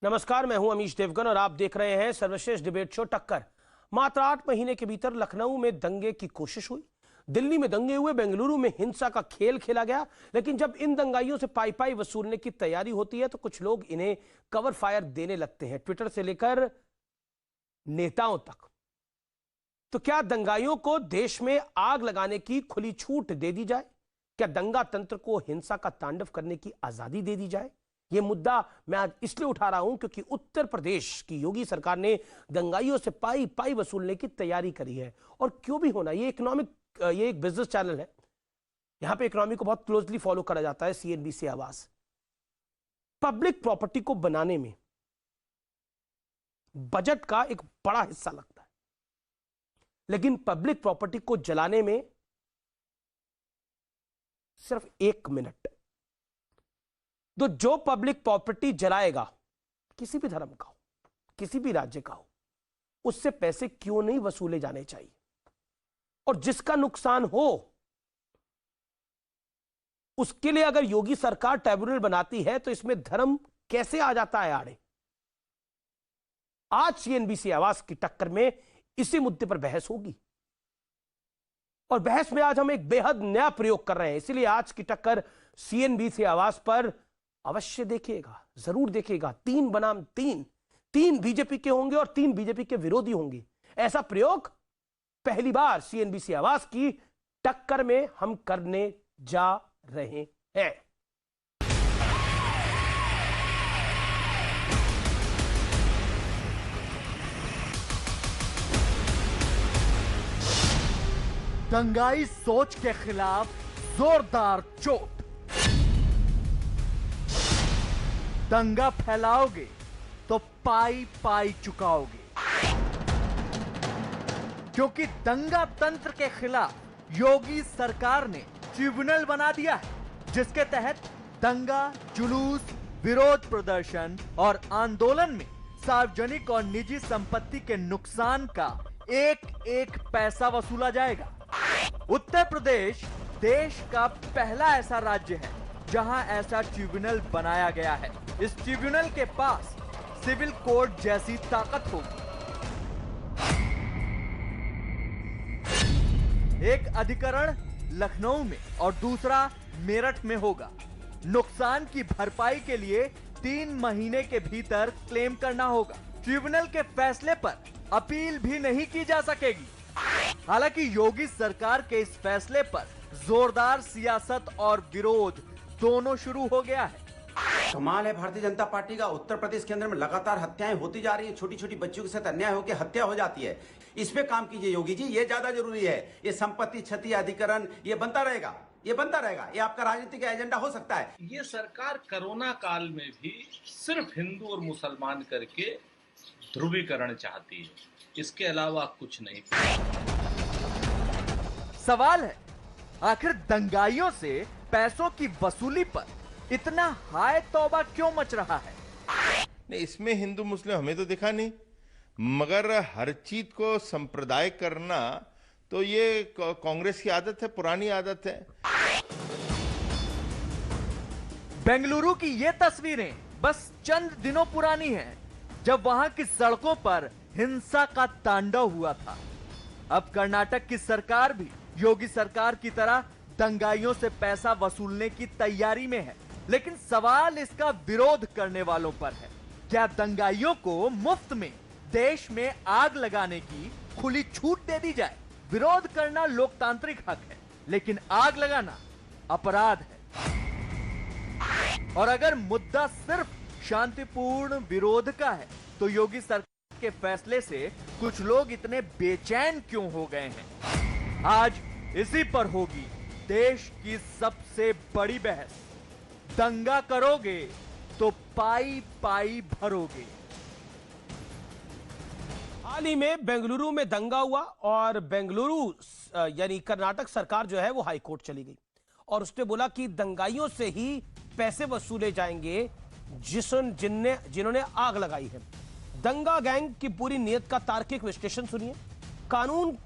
नमस्कार, मैं हूं अमीश देवगन और आप देख रहे हैं सर्वश्रेष्ठ डिबेट शो टक्कर। मात्र 8 महीने के भीतर लखनऊ में दंगे की कोशिश हुई, दिल्ली में दंगे हुए, बेंगलुरु में हिंसा का खेल खेला गया। लेकिन जब इन दंगाइयों से पाई पाई वसूलने की तैयारी होती है तो कुछ लोग इन्हें कवर फायर देने लगते हैं, ट्विटर से लेकर नेताओं तक। तो क्या दंगाइयों को देश में आग लगाने की खुली छूट दे दी जाए? क्या दंगा तंत्र को हिंसा का तांडव करने की आजादी दे दी जाए? यह मुद्दा मैं आज इसलिए उठा रहा हूं क्योंकि उत्तर प्रदेश की योगी सरकार ने दंगाइयों से पाई पाई वसूलने की तैयारी करी है। और क्यों भी होना, ये एक बिजनेस चैनल है, यहां पे इकोनॉमी को बहुत क्लोजली फॉलो करा जाता है। सीएनबीसी आवाज पब्लिक प्रॉपर्टी को बनाने में बजट का एक बड़ा हिस्सा लगता है, लेकिन पब्लिक प्रॉपर्टी को जलाने में सिर्फ 1 मिनट। तो जो पब्लिक प्रॉपर्टी जलाएगा, किसी भी धर्म का हो, किसी भी राज्य का हो, उससे पैसे क्यों नहीं वसूले जाने चाहिए? और जिसका नुकसान हो उसके लिए अगर योगी सरकार ट्रिब्यूनल बनाती है तो इसमें धर्म कैसे आ जाता है आड़े? आज सीएनबीसी आवाज की टक्कर में इसी मुद्दे पर बहस होगी। और बहस में आज हम एक बेहद नया प्रयोग कर रहे हैं, इसलिए आज की टक्कर सीएनबीसी आवाज पर अवश्य देखिएगा, जरूर देखिएगा। 3 बनाम 3 बीजेपी के होंगे और 3 बीजेपी के विरोधी होंगे। ऐसा प्रयोग पहली बार सीएनबीसी आवाज की टक्कर में हम करने जा रहे हैं। दंगाई सोच के खिलाफ जोरदार चोट। दंगा फैलाओगे तो पाई पाई चुकाओगे, क्योंकि दंगा तंत्र के खिलाफ योगी सरकार ने ट्रिब्यूनल बना दिया है, जिसके तहत दंगा, जुलूस, विरोध प्रदर्शन और आंदोलन में सार्वजनिक और निजी संपत्ति के नुकसान का एक एक पैसा वसूला जाएगा। उत्तर प्रदेश देश का पहला ऐसा राज्य है जहां ऐसा ट्रिब्यूनल बनाया गया है। इस ट्रिब्यूनल के पास सिविल कोर्ट जैसी ताकत होगी। एक अधिकरण लखनऊ में और दूसरा मेरठ में होगा। नुकसान की भरपाई के लिए 3 महीने के भीतर क्लेम करना होगा। ट्रिब्यूनल के फैसले पर अपील भी नहीं की जा सकेगी। हालांकि योगी सरकार के इस फैसले पर जोरदार सियासत और विरोध दोनों शुरू हो गया है। कमाल है भारतीय जनता पार्टी का। उत्तर प्रदेश के अंदर में लगातार हत्याएं होती जा रही हैं, छोटी छोटी बच्चियों के साथ अन्याय होकर हत्या हो जाती है। इस पे काम कीजिए योगी जी, ये ज्यादा जरूरी है। ये संपत्ति क्षति अधिकरण ये बनता रहेगा, ये आपका राजनीतिक एजेंडा हो सकता है। ये सरकार कोरोना काल में भी सिर्फ हिंदू और मुसलमान करके ध्रुवीकरण चाहती है, इसके अलावा कुछ नहीं। सवाल है, आखिर दंगाइयों से पैसों की वसूली पर इतना हाय तौबा क्यों मच रहा है? नहीं, इसमें हिंदू मुस्लिम हमें तो दिखा नहीं, मगर हर चीज को संप्रदाय करना तो ये कांग्रेस की आदत है, पुरानी आदत है। बेंगलुरु की ये तस्वीरें बस चंद दिनों पुरानी हैं, जब वहां की सड़कों पर हिंसा का तांडव हुआ था। अब कर्नाटक की सरकार भी योगी सरकार की तरह दंगाइयों से पैसा वसूलने की तैयारी में है। लेकिन सवाल इसका विरोध करने वालों पर है। क्या दंगाइयों को मुफ्त में देश में आग लगाने की खुली छूट दे दी जाए? विरोध करना लोकतांत्रिक हक है, लेकिन आग लगाना अपराध है। और अगर मुद्दा सिर्फ शांतिपूर्ण विरोध का है तो योगी सरकार के फैसले से कुछ लोग इतने बेचैन क्यों हो गए हैं? आज इसी पर होगी देश की सबसे बड़ी बहस। दंगा करोगे तो पाई पाई भरोगे। हाल ही में बेंगलुरु में दंगा हुआ और बेंगलुरु यानी कर्नाटक सरकार जो है वो हाई कोर्ट चली गई और उसने बोला कि दंगाइयों से ही पैसे वसूले जाएंगे जिन्होंने आग लगाई है। दंगा गैंग की पूरी नीयत का तार्किक विश्लेषण सुनिए। कानून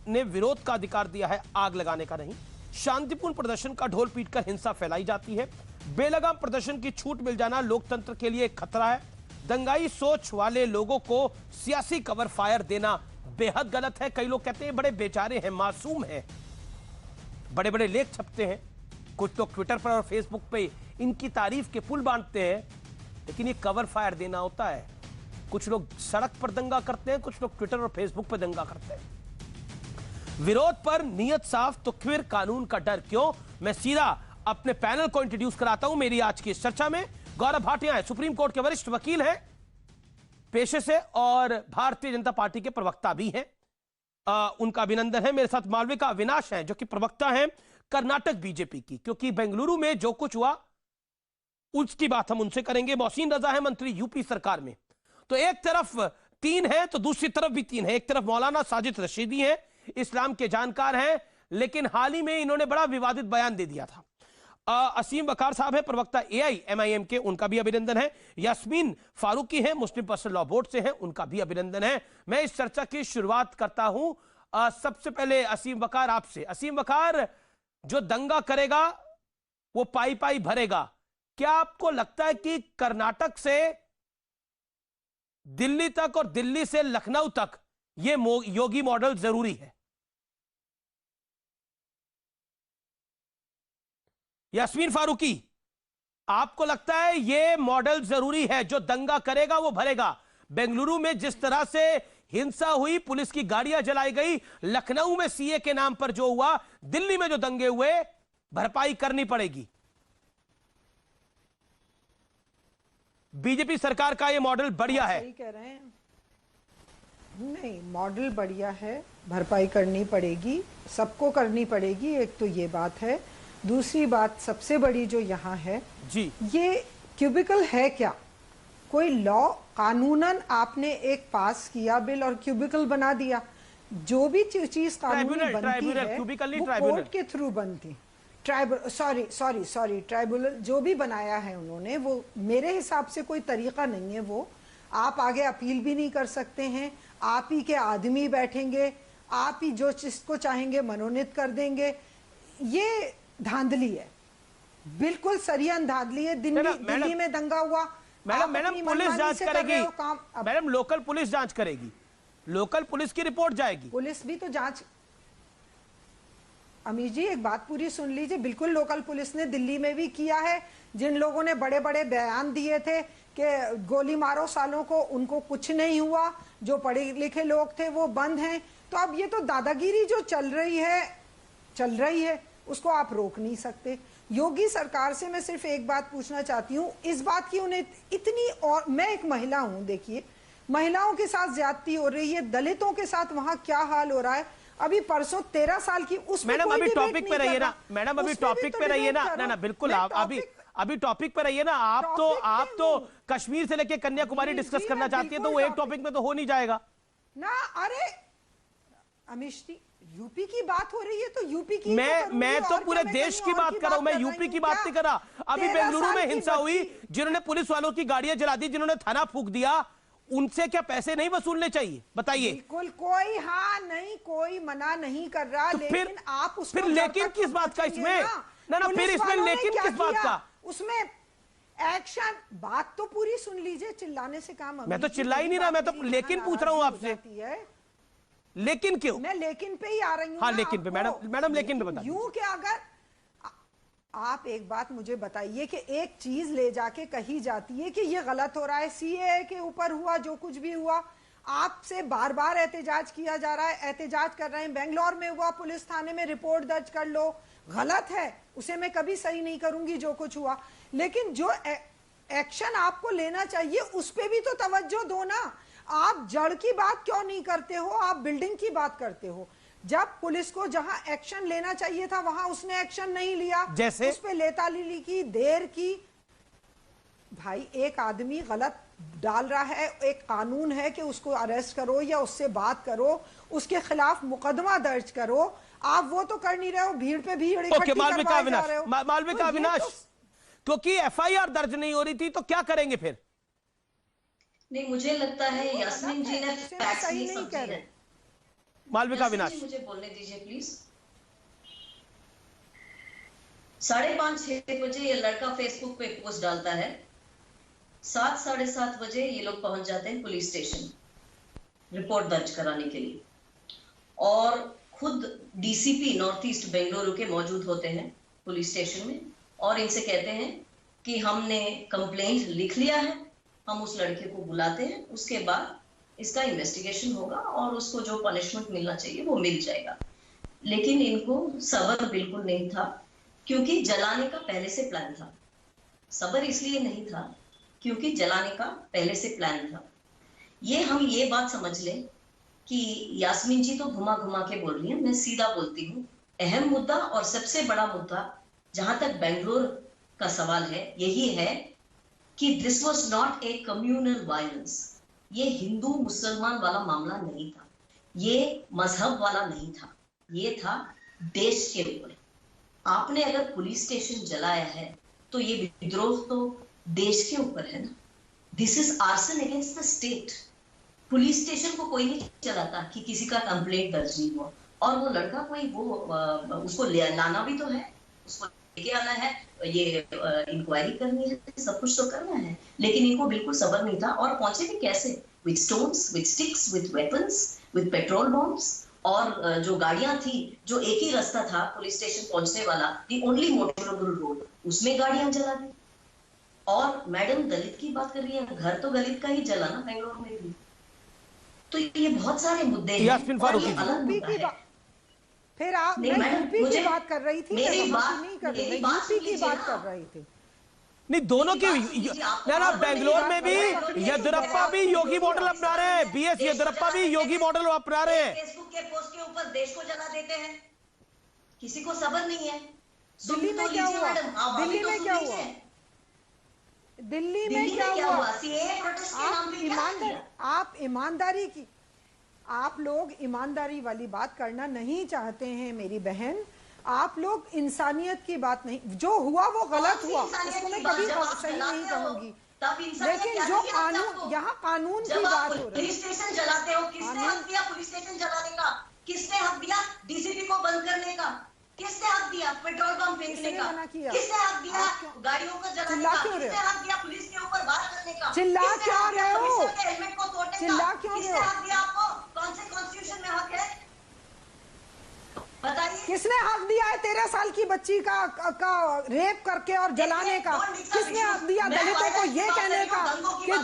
ने विरोध का अधिकार दिया है, आग लगाने का नहीं। शांतिपूर्ण प्रदर्शन का ढोल पीटकर हिंसा फैलाई जाती है। बेलगाम प्रदर्शन की छूट मिल जाना लोकतंत्र के लिए एक खतरा है। दंगाई सोच वाले लोगों को सियासी कवर फायर देना बेहद गलत है। कई लोग कहते हैं बड़े बेचारे हैं, मासूम हैं, बड़े बड़े लेख छपते हैं, कुछ लोग ट्विटर पर और फेसबुक पे इनकी तारीफ के पुल बांटते हैं, लेकिन ये कवर फायर देना होता है। कुछ लोग सड़क पर दंगा करते हैं, कुछ लोग ट्विटर और फेसबुक पर दंगा करते हैं। विरोध पर नियत साफ तो फिर कानून का डर क्यों? मैं सीधा अपने पैनल को इंट्रोड्यूस कराता हूं। मेरी आज की इस चर्चा में गौरव भाटिया है, सुप्रीम कोर्ट के वरिष्ठ वकील हैं पेशे से और भारतीय जनता पार्टी के प्रवक्ता भी हैं। उनका अभिनंदन है। मेरे साथ मालविका अविनाश हैं जो कि प्रवक्ता हैं कर्नाटक बीजेपी की, क्योंकि बेंगलुरु में जो कुछ हुआ उसकी बात हम उनसे करेंगे। मोहसिन रजा है मंत्री यूपी सरकार में। तो एक तरफ 3 है तो दूसरी तरफ भी 3 है। एक तरफ मौलाना साजिद रशीदी हैं, इस्लाम के जानकार हैं, लेकिन हाल ही में इन्होंने बड़ा विवादित बयान दे दिया था। असीम वकार साहब है प्रवक्ता AIMIM के, उनका भी अभिनंदन है। यास्मीन फारूकी है, मुस्लिम पर्सनल लॉ बोर्ड से हैं, उनका भी अभिनंदन है। मैं इस चर्चा की शुरुआत करता हूं सबसे पहले असीम वकार आपसे। असीम वकार, जो दंगा करेगा वो पाई पाई भरेगा। क्या आपको लगता है कि कर्नाटक से दिल्ली तक और दिल्ली से लखनऊ तक ये योगी मॉडल जरूरी है? यास्मीन फारूकी, आपको लगता है ये मॉडल जरूरी है, जो दंगा करेगा वो भरेगा? बेंगलुरु में जिस तरह से हिंसा हुई, पुलिस की गाड़ियां जलाई गई, लखनऊ में CA के नाम पर जो हुआ, दिल्ली में जो दंगे हुए, भरपाई करनी पड़ेगी। बीजेपी सरकार का ये मॉडल बढ़िया है। सही कह रहे हैं। नहीं, मॉडल बढ़िया है, भरपाई करनी पड़ेगी, सबको करनी पड़ेगी। एक तो ये बात है। दूसरी बात सबसे बड़ी जो यहाँ है जी, ये क्यूबिकल है क्या? कोई लॉ कानूनन आपने एक पास किया बिल और क्यूबिकल बना दिया। जो भी चीज कानूनी बनती है वो कोर्ट के थ्रू बनती। ट्राइब्यूनल जो भी बनाया है उन्होंने, वो मेरे हिसाब से कोई तरीका नहीं है। वो आप आगे अपील भी नहीं कर सकते हैं। आप ही के आदमी बैठेंगे, आप ही जो जिसको चाहेंगे मनोनीत कर देंगे। ये धांधली है, बिल्कुल सरियन धांधली है। दिल्ली में दंगा हुआ, मैडम पुलिस जांच करेगी। मैडम लोकल पुलिस जांच करेगी, लोकल पुलिस की रिपोर्ट जाएगी। पुलिस भी तो जांच। अमीर जी एक बात पूरी सुन लीजिए। बिल्कुल लोकल पुलिस ने दिल्ली में भी किया है। जिन लोगों ने बड़े बड़े बयान दिए थे कि गोली मारो सालों को, उनको कुछ नहीं हुआ। जो पढ़े लिखे लोग थे वो बंद हैं। तो अब ये तो दादागिरी जो चल रही है उसको आप रोक नहीं सकते। योगी सरकार से मैं सिर्फ एक बात पूछना चाहती हूँ, इस बात की उन्हें इतनी, और मैं एक महिला हूँ, देखिए महिलाओं के साथ ज्यादती हो रही है, दलितों के साथ वहां क्या हाल हो रहा है। अभी परसों 13 साल की उस मैडम अभी टॉपिक पे रहिए ना, मैडम अभी टॉपिक पे रहिए ना। ना बिल्कुल, आप अभी टॉपिक पे रहिए ना। आप तो कश्मीर से लेके कन्याकुमारी डिस्कस करना चाहती है, तो वो एक टॉपिक में तो हो नहीं जाएगा ना। अरे अमीश जी, यूपी की बात हो रही है तो यूपी की मैं तो पूरे देश की बात कर रहा हूं, मैं यूपी की बात नहीं कर रहा। अभी बेंगलुरु में हिंसा हुई, जिन्होंने पुलिस वालों की गाड़ियां जला दी, जिन्होंने थाना फूंक दिया, उनसे क्या पैसे नहीं वसूलने चाहिए? बताइए। बिल्कुल, कोई हाँ नहीं, कोई मना नहीं कर रहा, तो लेकिन आप उसको फिर लेकिन किस बात का इसमें? ना फिर इसमें लेकिन किस बात का? उसमें एक्शन, बात तो पूरी सुन लीजिए, चिल्लाने से काम। मैं तो चिल्ला ही नहीं रहा, मैं तो लेकिन पूछ रहा हूं आपसे। लेकिन क्यों? मैं लेकिन पे ही आ रही हूँ। हाँ लेकिन पे, मैडम लेकिन पे बता। यूं कि अगर आप एक बात मुझे बताइए कि एक चीज ले जाके कही जाती है कि ये गलत हो रहा है, CAA के ऊपर हुआ जो कुछ भी हुआ, आपसे बार बार एहतजाज किया जा रहा है, एहतजाज कर रहे हैं। बेंगलोर में हुआ, पुलिस थाने में रिपोर्ट दर्ज कर लो, गलत है, उसे मैं कभी सही नहीं करूंगी जो कुछ हुआ, लेकिन जो एक्शन आपको लेना चाहिए उस पर भी तो तवज्जो दो ना। आप जड़ की बात क्यों नहीं करते हो? आप बिल्डिंग की बात करते हो। जब पुलिस को जहां एक्शन लेना चाहिए था वहां उसने एक्शन नहीं लिया, जैसे उस पे लेतालीली की, देर की। भाई एक आदमी गलत डाल रहा है, एक कानून है कि उसको अरेस्ट करो या उससे बात करो, उसके खिलाफ मुकदमा दर्ज करो। आप वो तो कर नहीं रहे हो, भीड़ पे भीड़ इकट्ठी करवाए जा रहे हो। मालविका अविनाश, क्योंकि FIR दर्ज नहीं हो रही थी तो क्या करेंगे फिर? नहीं, मुझे लगता है यास्मीन जी ने फैक्ट्स नहीं समझे हैं। मालविका अविनाश, मुझे बोलने दीजिए प्लीज। 5:30-6 बजे ये लड़का फेसबुक पे पोस्ट डालता है 7 साढ़े 7 बजे ये लोग पहुंच जाते हैं पुलिस स्टेशन रिपोर्ट दर्ज कराने के लिए, और खुद डीसीपी नॉर्थ ईस्ट बेंगलुरु के मौजूद होते हैं पुलिस स्टेशन में, और इनसे कहते हैं कि हमने कंप्लेंट लिख लिया है, हम उस लड़के को बुलाते हैं, उसके बाद इसका इन्वेस्टिगेशन होगा और उसको जो पनिशमेंट मिलना चाहिए वो मिल जाएगा। लेकिन इनको सब्र बिल्कुल नहीं था, क्योंकि जलाने का पहले से प्लान था। सब्र इसलिए नहीं था क्योंकि जलाने का पहले से प्लान था। हम ये बात समझ लें कि यास्मीन जी तो घुमा घुमा के बोल रही है, मैं सीधा बोलती हूँ। अहम मुद्दा और सबसे बड़ा मुद्दा जहां तक बेंगलोर का सवाल है यही है कि this was not a communal violence. ये हिंदू मुसलमान वाला मामला नहीं था, ये मजहब वाला नहीं था, ये था देश के ऊपर। आपने अगर पुलिस स्टेशन जलाया है तो ये विद्रोह तो देश के ऊपर है ना। This is arson against the state. Police station को कोई नहीं चलाता कि किसी का कंप्लेंट दर्ज नहीं हुआ, और वो लड़का कोई उसको लाना भी तो है, उसको लेके आना है, ये इंक्वायरी करनी है, सब कुछ तो करना है। लेकिन इनको बिल्कुल सब्र नहीं था, और पहुंचे भी कैसे? With stones, with sticks, with weapons, with petrol bombs, और जो गाड़ियां थी, जो एक ही रास्ता था पुलिस स्टेशन पहुंचने वाला, दी ओनली मोटरेबल रोड, उसमें गाड़ियां जला दी। और मैडम दलित की बात कर रही है, घर तो दलित का ही जला ना बेंगलोर में भी। तो ये बहुत सारे मुद्दे हैं, यास्मीन फारूकी और ये अलग मुद्दा है। फिर आप नहीं, मैं यूपी की बात कर रही थी, मेरी बात नहीं कर रही, मेरी मैं बात यूपी की सुन बात लीजिए कर रही थी। नहीं, दोनों की ना आप बेंगलोर में भी बेंगलोर येदियुरप्पा भी योगी मॉडल अपना रहे हैं, बीएस येदियुरप्पा भी योगी मॉडल अपना रहे हैं। फेसबुक के पोस्ट के ऊपर देश को जला देते हैं, किसी को सब्र नहीं है। दिल्ली में क्या हुआ? दिल्ली में क्या हुआ? दिल्ली में क्या हुआ? आप ईमानदारी की, आप लोग ईमानदारी वाली बात करना नहीं चाहते हैं मेरी बहन। आप लोग इंसानियत की बात नहीं, जो हुआ वो गलत हुआ, उसको मैं कभी सही नहीं कहूंगी, लेकिन जो कानून, यहाँ कानून की बात हो रही है। पुलिस स्टेशन जलाते हो, किसने हक दिया पुलिस स्टेशन जलाने का? किसने हक दिया डीसीपी को बंद करने का? किसने हक दिया पेट्रोल पंप फेंकने का? किसने हक दिया गाड़ियों को जलाने का? किसने हक दिया पुलिस के ऊपर वार करने का? चिल्ला क्यों रहे हो? हेलमेट को तोड़ने का? चिल्ला क्यों रहे हो? किसने हक दिया आपको? कौन से कॉन्स्टिट्यूशन में हक है बताइए? किसने हक दिया है 13 साल की बच्ची का रेप करके और जलाने का? किसने हक दिया दलितों को ये कहने का कि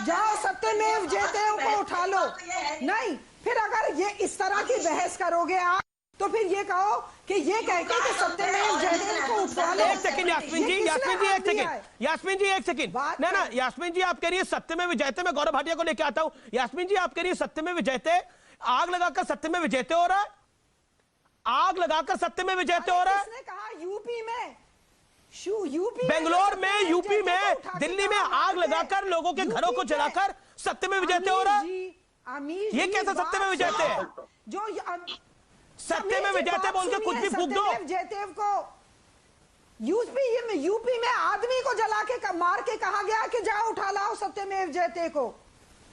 जाओ सत्यमेव जयते को उठा लो? नहीं, फिर अगर ये इस तरह की बहस करोगे आप, तो फिर ये कहो कि ये कहते कि सत्यमेव जयते को उठा लो। एक सेकंड यास्मीन जी, एक सेकंड। ना यास्मीन जी, आप कह रही है सत्यमेव जयते। मैं गौरव भाटिया को लेके आता हूं। यास्मीन जी, आप कह रही है सत्यमेव जयते, आग लगाकर सत्यमेव जयते हो रहा है, आग लगाकर सत्यमेव जयते हो रहा है। किसने कहा? यूपी में, बेंगलोर में, यूपी में, दिल्ली में आग लगाकर लोगों के घरों को जलाकर सत्यमेव जयते हो रहा है। ये कैसा सत्यमेव जयते है? जो सत्यमेव जयते बोल के कुछ भी फूंक दो। जयदेव को यूपी में आदमी को जला के मार के कहा गया कि जाओ उठा लाओ सत्यमेव जयते को।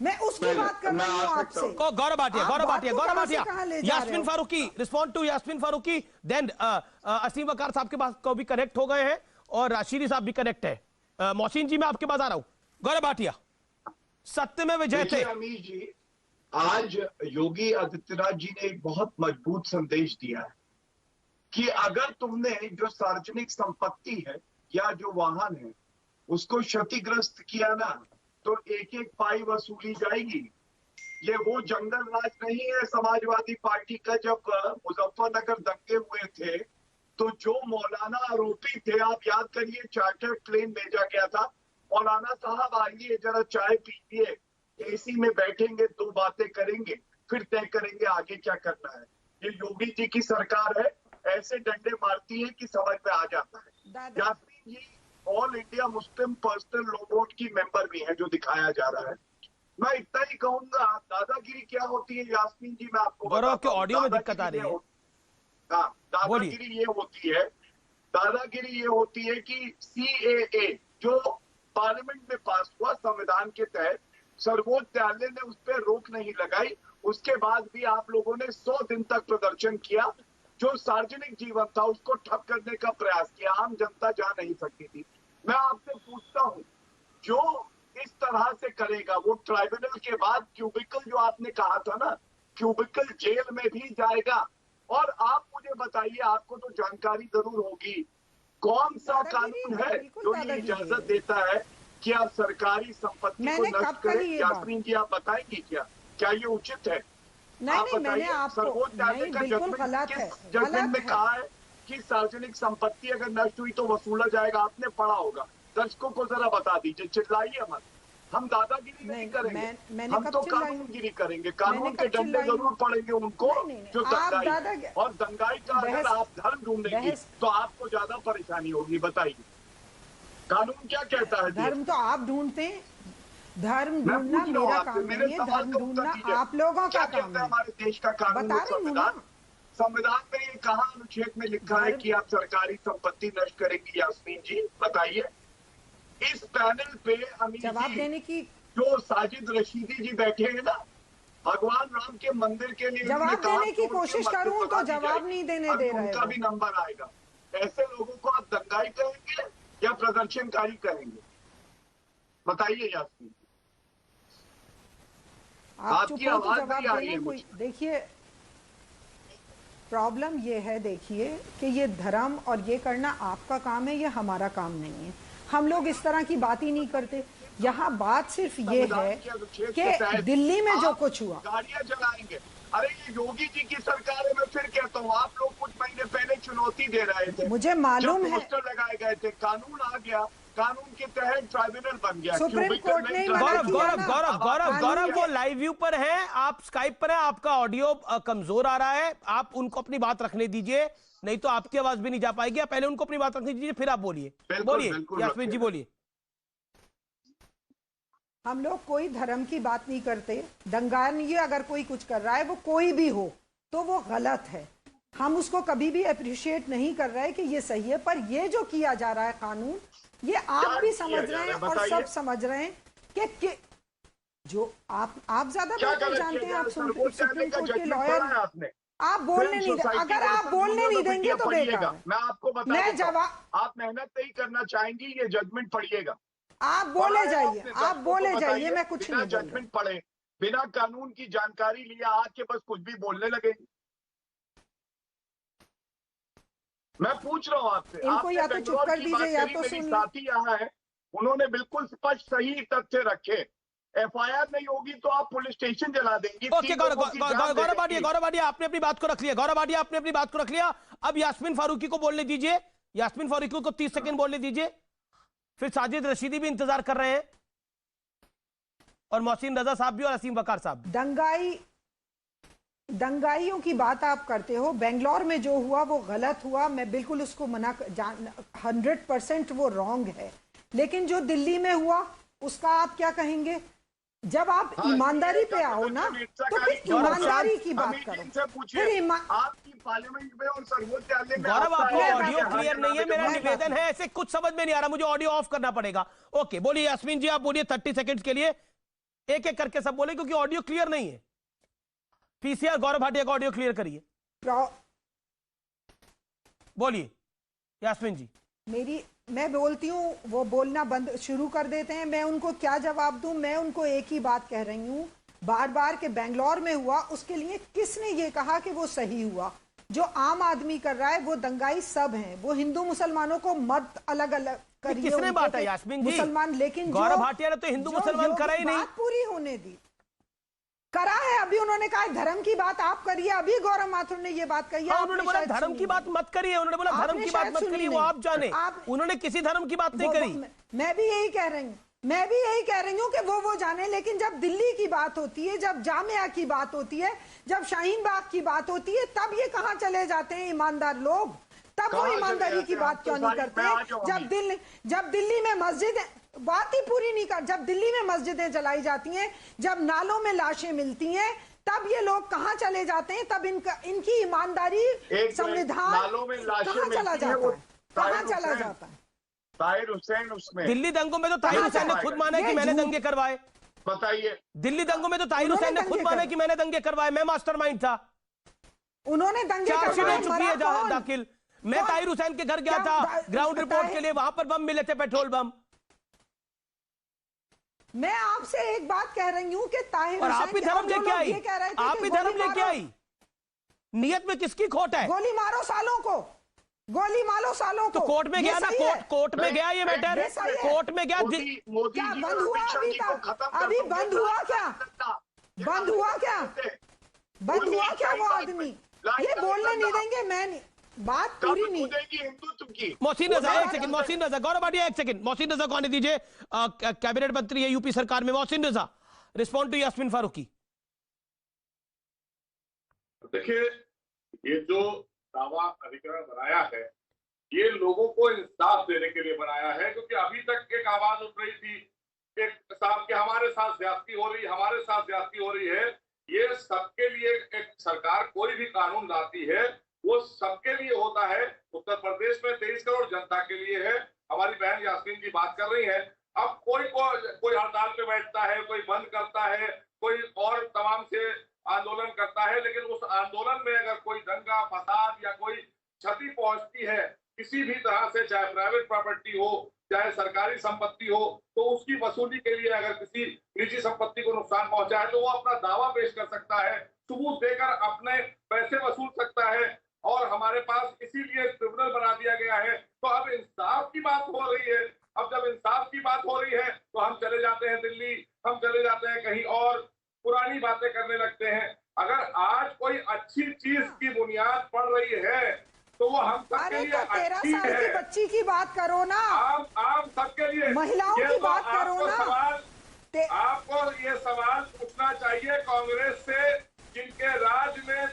मैं उसकी बात कर रही हूँ आपसे। Gaurav Bhatia, Yasmin Farooqui, respond to Yasmin Farooqui, then Asim Waqar साहब के पास को भी कनेक्ट हो गए हैं और राशिदी साहब भी कनेक्ट है। मोहसिन जी, मैं आपके पास आ रहा हूं। गौरव भाटिया, सत्यमेव जयते। अमीर जी, आज योगी आदित्यनाथ जी ने एक बहुत मजबूत संदेश दिया है कि अगर तुमने जो सार्वजनिक संपत्ति है या जो वाहन है उसको क्षतिग्रस्त किया ना, तो एक एक पाई वसूली जाएगी। ये वो जंगल राज नहीं है समाजवादी पार्टी का। जब मुजफ्फरनगर दंगे हुए थे तो जो मौलाना आरोपी थे, आप याद करिए, चार्टर्ड प्लेन भेजा गया था, मौलाना साहब आइए जरा चाय पीजिए, एसी में बैठेंगे, दो बातें करेंगे, फिर तय करेंगे आगे क्या करना है। ये योगी जी की सरकार है, ऐसे डंडे मारती है कि समझ में आ जाता है। Yasmin ji All India Muslim Personal Law Board की मेंबर भी है, जो दिखाया जा रहा है। मैं इतना ही कहूंगा, दादागिरी क्या होती है यास्मीन जी, मैं आपको बताता हूं। ऑडियो में दिक्कत आ रही है। हाँ, दादागिरी ये होती है कि CAA जो पार्लियामेंट में पास हुआ संविधान के तहत, सर्वोच्च न्यायालय ने उस पर रोक नहीं लगाई। उसके बाद भी आप लोगों ने 100 दिन तक प्रदर्शन किया। जो सार्वजनिक जीवन था उसको ठप करने का प्रयास किया। आम जनता जा नहीं सकती थी। मैं आपसे पूछता हूं, जो इस तरह से करेगा वो ट्राइब्यूनल के बाद क्यूबिकल जो आपने कहा था ना, क्यूबिकल जेल में भी जाएगा। और आप मुझे बताइए, आपको तो जानकारी जरूर होगी, कौन सा कानून है जो ये इजाजत देता है कि आप सरकारी संपत्ति को नष्ट करें? यास्मीन जी आप बताएंगी क्या ये उचित है? नहीं, मैंने आपको सर्वोच्च न्यायालय का जजमेंट में कहा है कि सार्वजनिक संपत्ति अगर नष्ट हुई तो वसूला जाएगा। आपने पढ़ा होगा। दर्शकों को जरा बता दीजिए, चिल्लाइए मत। हम दादागिरी नहीं करेंगे, हम तो कानूनगिरी करेंगे। कानून के डंडे जरूर पड़ेंगे उनको जो दंगाई, और दंगाई का अगर आप धर्म ढूंढेंगे तो आपको ज्यादा परेशानी होगी। बताइए कानून क्या कहता है? धर्म तो आप ढूंढते हैं, धर्म ढूंढना मेरा काम नहीं है, धर्म ढूंढना आप लोगों का काम है। हमारे देश का कानून और संविधान में ये कहाँ अनुच्छेद में लिखा है कि आप सरकारी संपत्ति नष्ट करेंगी? यास्मीन जी बताइए। इस पैनल पे जवाब देने की जो साजिद रशीदी जी बैठे हैं ना, भगवान राम के मंदिर के लिए जवाब देने की कोशिश करूं तो जवाब नहीं देने दे रहे। उनका भी नंबर आएगा। ऐसे लोगों को आप दंगाई कहेंगे या प्रदर्शनकारी कहेंगे? बताइए यास्मीन। आप चुप हो तो जवाब देने कोई। देखिए प्रॉब्लम ये है, देखिए कि ये धर्म और ये करना आपका काम है, ये हमारा काम नहीं है। हम लोग इस तरह की बात ही नहीं करते। यहाँ बात सिर्फ ये है कि दिल्ली में जो कुछ हुआ, गाड़ियां जलाएंगे। अरे ये योगी जी की सरकार है। मैं फिर कहता हूँ, आप लोग कुछ महीने पहले चुनौती दे रहे थे, मुझे मालूम है, पोस्टर लगाए गए थे, कानून आ गया, कानून के तहत ट्राइब्यूनल बन गया, सुप्रीम कोर्ट ने गौरव वो लाइव व्यू पर है, आप स्काइप पर हैं, आपका ऑडियो कमजोर आ रहा है, आप उनको अपनी बात रखने दीजिए, नहीं तो आपकी आवाज भी नहीं जा पाएगी। आप पहले उनको अपनी बात रखने दीजिए, फिर आप बोलिए। यास्मीन जी बोलिए। हम लोग कोई धर्म की बात नहीं करते। दंगाई अगर कोई कुछ कर रहा है, वो कोई भी हो, तो वो गलत है। हम उसको कभी भी अप्रिशिएट नहीं कर रहे कि ये सही है। पर ये जो किया जा रहा है कानून, ये आप भी समझ रहे हैं और सब समझ रहे हैं कि जो आप ज्यादा बेहतर जानते हैं। आप सुप्रीम कोर्ट के लॉयर, आप बोलने नहीं देंगे। अगर आप बोलने नहीं देंगे तो बेकार। मैं आपको बताऊं, आप मेहनत नहीं करना चाहेंगी, ये जजमेंट पढ़िएगा। आप बोले जाइए, आप बोले जाइए, मैं कुछ नहीं। जजमेंट पढ़े बिना कानून की जानकारी लिए आके बस कुछ भी बोलने लगे। मैं पूछ रहा हूँ आपसे, इनको या तो चुप कर दीजिए या तो सुन। साथी यहाँ है, उन्होंने बिल्कुल स्पष्ट सही तथ्य रखे। एफआईआर नहीं होगी तो आप पुलिस स्टेशन जला देंगी। ओके गौरव भाटिया आपने अपनी बात को रख लिया। गौरव भाटिया आपने अपनी बात को रख लिया। अब यास्मीन फारूकी को बोलने दीजिए। यास्मीन फारूकी को 30 सेकंड बोलने दीजिए। फिर साजिद रशीदी भी इंतजार कर रहे हैं, और मोहसिन रजा साहब भी, और असीम वकार साहब। दंगाइयों की बात आप करते हो। बेंगलोर में जो हुआ वो गलत हुआ, मैं बिल्कुल उसको 100% वो रॉन्ग है। लेकिन जो दिल्ली में हुआ उसका आप क्या कहेंगे? जब आप ईमानदारी पे आओ ना, तो फिर ईमानदारी की बात करो। फिर आपकी पार्लियामेंट में और सर्वोच्च न्यायालय में गौरव आपका ऑडियो क्लियर नहीं है, मेरा निवेदन है, ऐसे कुछ समझ में नहीं आ रहा, मुझे ऑडियो ऑफ करना पड़ेगा। ओके बोलिए यास्मीन जी, आप बोलिए 30 सेकंड्स के लिए, एक एक करके सब बोले, क्योंकि ऑडियो क्लियर नहीं है। पीसीआर गौरव भाटिया का ऑडियो क्लियर करिए। बोलिए यास्मीन जी। मैं बोलती हूँ, वो बोलना बंद शुरू कर देते हैं। मैं उनको क्या जवाब दूं? मैं उनको एक ही बात कह रही हूँ बार बार कि बेंगलोर में हुआ, उसके लिए किसने ये कहा कि वो सही हुआ? जो आम आदमी कर रहा है वो दंगाई सब हैं। वो हिंदू मुसलमानों को मत अलग अलग करिए। किसने बात है यास्मीन जी? मुसलमान। लेकिन गौरव भाटिया ने तो हिंदू मुसलमान करा ही नहीं। बात पूरी होने दी, करा है। अभी उन्होंने कहा धर्म की बात आप करिए। अभी गौरव माथुर ने ये बात कही है। उन्होंने बोला धर्म की बात मत करिए, उन्होंने बोला धर्म की बात मत करिए, वो आप जाने। उन्होंने किसी धर्म की बात नहीं करी। मैं भी यही कह रही हूँ कि वो जाने। लेकिन जब दिल्ली की बात होती है, जब जामिया की बात होती है, जब शाहीन बाग की बात होती है, तब ये कहाँ चले जाते हैं ईमानदार लोग? तब वो ईमानदारी की बात क्यों नहीं करते? जब दिल्ली में मस्जिद, बात ही पूरी नहीं कर, जब दिल्ली में मस्जिदें जलाई जाती हैं, जब नालों में लाशें मिलती हैं, तब ये लोग कहाँ चले जाते हैं? तब इनकी ईमानदारी, संविधान कहाँ चला जाता है? कहाँ चला जाता है? ताहिर हुसैन उसमें दिल्ली दंगों में तो ताहिर हुसैन ने खुद माना कि मैंने दंगे करवाए। बताइए दिल्ली दंगों में तो ताहिर हुसैन ने खुद माना कि मैंने दंगे करवाए, मैं मास्टरमाइंड था। उन्होंने दंगे करवाए दाखिल। मैं ताहिर हुसैन के घर गया था ग्राउंड रिपोर्ट के लिए, वहां पर बम मिले थे, पेट्रोल बम। मैं आपसे एक बात कह रही हूं कि ताहिर और आप हुसैन भी के- धर्म और जो लेके लोग आई, ये कह रहे थे आप कि भी गोली धर्म लेके मारो, आई, नियत में किसकी खोट है? गोली मारो सालों को, गोली मारो सालों तो को। कोर्ट में ये गया ना, सही है? कोर्ट में गया ये मैटर, ये सही है। कोर्ट में गया। मोदी क्या जी बंद और हुआ अमित शाह अभी जी को तक? खत्म कर अभी दोगे। बंद हुआ क्या? बंद हुआ क्या? बंद हुआ क्या वो आदमी? ये बोलने नहीं देंगे। मैं नहीं, बात पूरी नहीं। हिंदुत्व की मोहसिन रजा, एक सेकंड, मोहसिन रजा, गौरव भाटिया एक सेकंड, मोहसिन रजा को आने दीजिए, कैबिनेट मंत्री है यूपी सरकार में। Mohsin Raza, respond to Yasmin Farooqui. देखिए, ये जो दावा अधिकरण बनाया है, ये लोगों को इंसाफ देने के लिए बनाया है, क्योंकि अभी तक एक आवाज उठ रही थी एक साहब के हमारे साथ ज्यादती हो रही, हमारे साथ ज्यादती हो रही है। ये सबके लिए एक सरकार कोई भी कानून लाती है वो सबके लिए होता है। उत्तर प्रदेश में 23 करोड़ जनता के लिए है। हमारी बहन यास्मीन जी बात कर रही है। अब कोई हड़ताल पे बैठता है, कोई बंद करता है, कोई और तमाम से आंदोलन करता है, लेकिन उस आंदोलन में अगर कोई दंगा फसाद या कोई क्षति पहुंचती है किसी भी तरह से, चाहे प्राइवेट प्रॉपर्टी हो चाहे सरकारी संपत्ति हो, तो उसकी वसूली के लिए अगर किसी निजी संपत्ति को नुकसान पहुंचा है तो वो अपना दावा पेश कर सकता है, सबूत देकर अपने पैसे वसूल सकता है। और हमारे पास इसीलिए ट्रिब्यूनल बना दिया गया है। तो अब इंसाफ की बात हो रही है। अब जब इंसाफ की बात हो रही है तो हम चले जाते हैं दिल्ली, हम चले जाते हैं कहीं और, पुरानी बातें करने लगते हैं। अगर आज कोई अच्छी चीज की बुनियाद पड़ रही है तो वो हम सबके लिए तो 13 अच्छी साल की है। बच्ची की बात करो ना, आम सबके लिए, महिलाओं ये की तो बात करो आपको ना। आपको ये सवाल पूछना चाहिए कांग्रेस से, जिनके राज में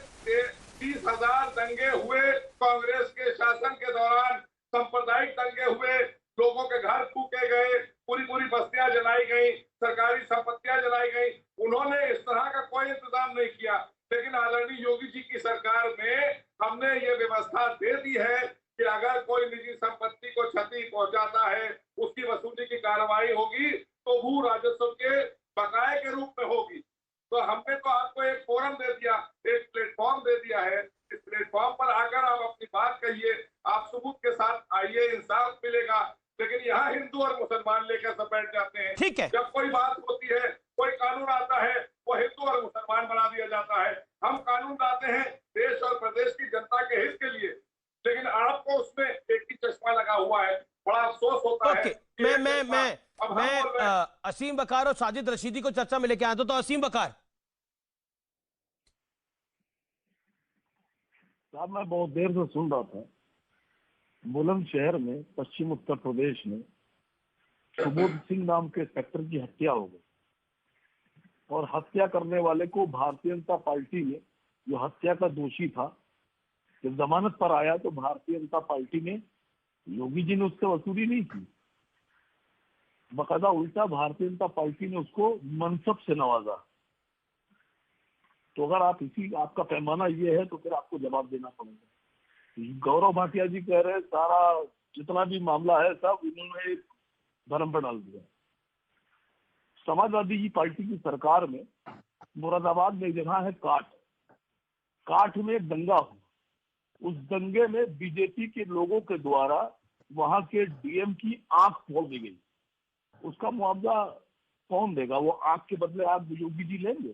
30,000 दंगे हुए, कांग्रेस के शासन के दौरान सांप्रदायिक दंगे हुए, लोगों के घर फूके गए, पूरी बस्तियां जलाई गई, सरकारी संपत्तियां जलाई गई। उन्होंने इस तरह का कोई इंतजाम नहीं किया। लेकिन आदरणीय योगी जी की सरकार में हमने ये व्यवस्था दे दी है कि अगर कोई निजी संपत्ति को क्षति पहुंचाता है उसकी वसूली की कार्रवाई होगी तो भू राजस्व के बकाये के रूप में होगी। तो हमने तो आपको एक फोरम दे दिया, एक प्लेटफॉर्म दे दिया है। इस प्लेटफॉर्म पर आकर आप अपनी बात कहिए, आप सबूत के साथ आइए, इंसाफ मिलेगा। लेकिन यहाँ हिंदू और मुसलमान लेकर सब बैठ जाते हैं। ठीक है, जब कोई बात होती है, कोई कानून आता है, वो हिंदू और मुसलमान बना दिया जाता है। हम कानून लाते हैं देश और प्रदेश की जनता के हित के लिए, लेकिन आपको उसमें एक ही चश्मा लगा हुआ है। बड़ा अफसोस होता है। मैं असीम बकार और साजिद रशीदी को चर्चा में लेके आया तो असीम बकार साहब, मैं बहुत देर से सुन रहा था। बुलंदशहर में, पश्चिम उत्तर प्रदेश में सुबोध सिंह नाम के सेक्टर की हत्या हो गई और हत्या करने वाले को भारतीय जनता पार्टी ने, जो हत्या का दोषी था, जब जमानत पर आया तो भारतीय जनता पार्टी ने, योगी जी ने उससे वसूली नहीं की, बकायदा उल्टा भारतीय जनता पार्टी ने उसको मनसब से नवाजा। तो अगर आपका पैमाना ये है तो फिर आपको जवाब देना पड़ेगा। गौरव भाटिया जी कह रहे हैं सारा जितना भी मामला है सब इन्होंने धर्म पर डाल दिया। समाजवादी पार्टी की सरकार में मुरादाबाद में एक जगह है काठ में एक दंगा हुआ। उस दंगे में बीजेपी के लोगों के द्वारा वहां के डीएम की आंख फोड़ दी गई। उसका मुआवजा कौन देगा? वो आंख के बदले आप योगी जी लेंगे?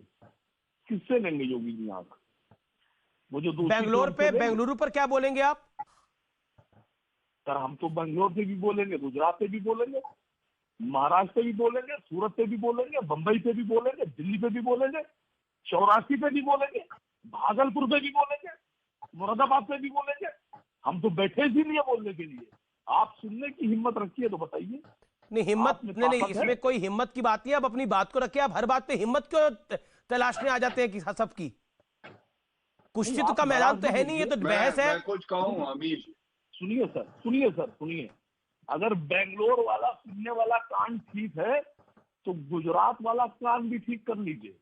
किससे लेंगे योगी जी आंख? वो जो बेंगलुरु पर क्या बोलेंगे आप? सर, हम तो बेंगलोर से भी बोलेंगे, गुजरात से भी बोलेंगे, महाराष्ट्र पे भी बोलेंगे, सूरत पे भी बोलेंगे, बंबई पे भी बोलेंगे, दिल्ली पे भी बोलेंगे, 84 पे भी बोलेंगे, भागलपुर पे भी बोलेंगे, मुरादाबाद पे भी बोलेंगे। हम तो बैठे ही नहीं है बोलने के लिए। आप सुनने की हिम्मत रखिए तो बताइए। नहीं, हिम्मत नहीं, इसमें कोई हिम्मत की बात नहीं। आप अपनी बात को रखिए। आप हर बात पे हिम्मत क्यों तलाशने आ जाते हैं कि सबकी? कुश्ती का मैदान तो है नहीं, ये तो बहस है। मैं कुछ कहूँ अमीर, सुनिए। अगर बेंगलोर वाला सुनने वाला कान ठीक है तो गुजरात वाला कान भी ठीक कर लीजिए,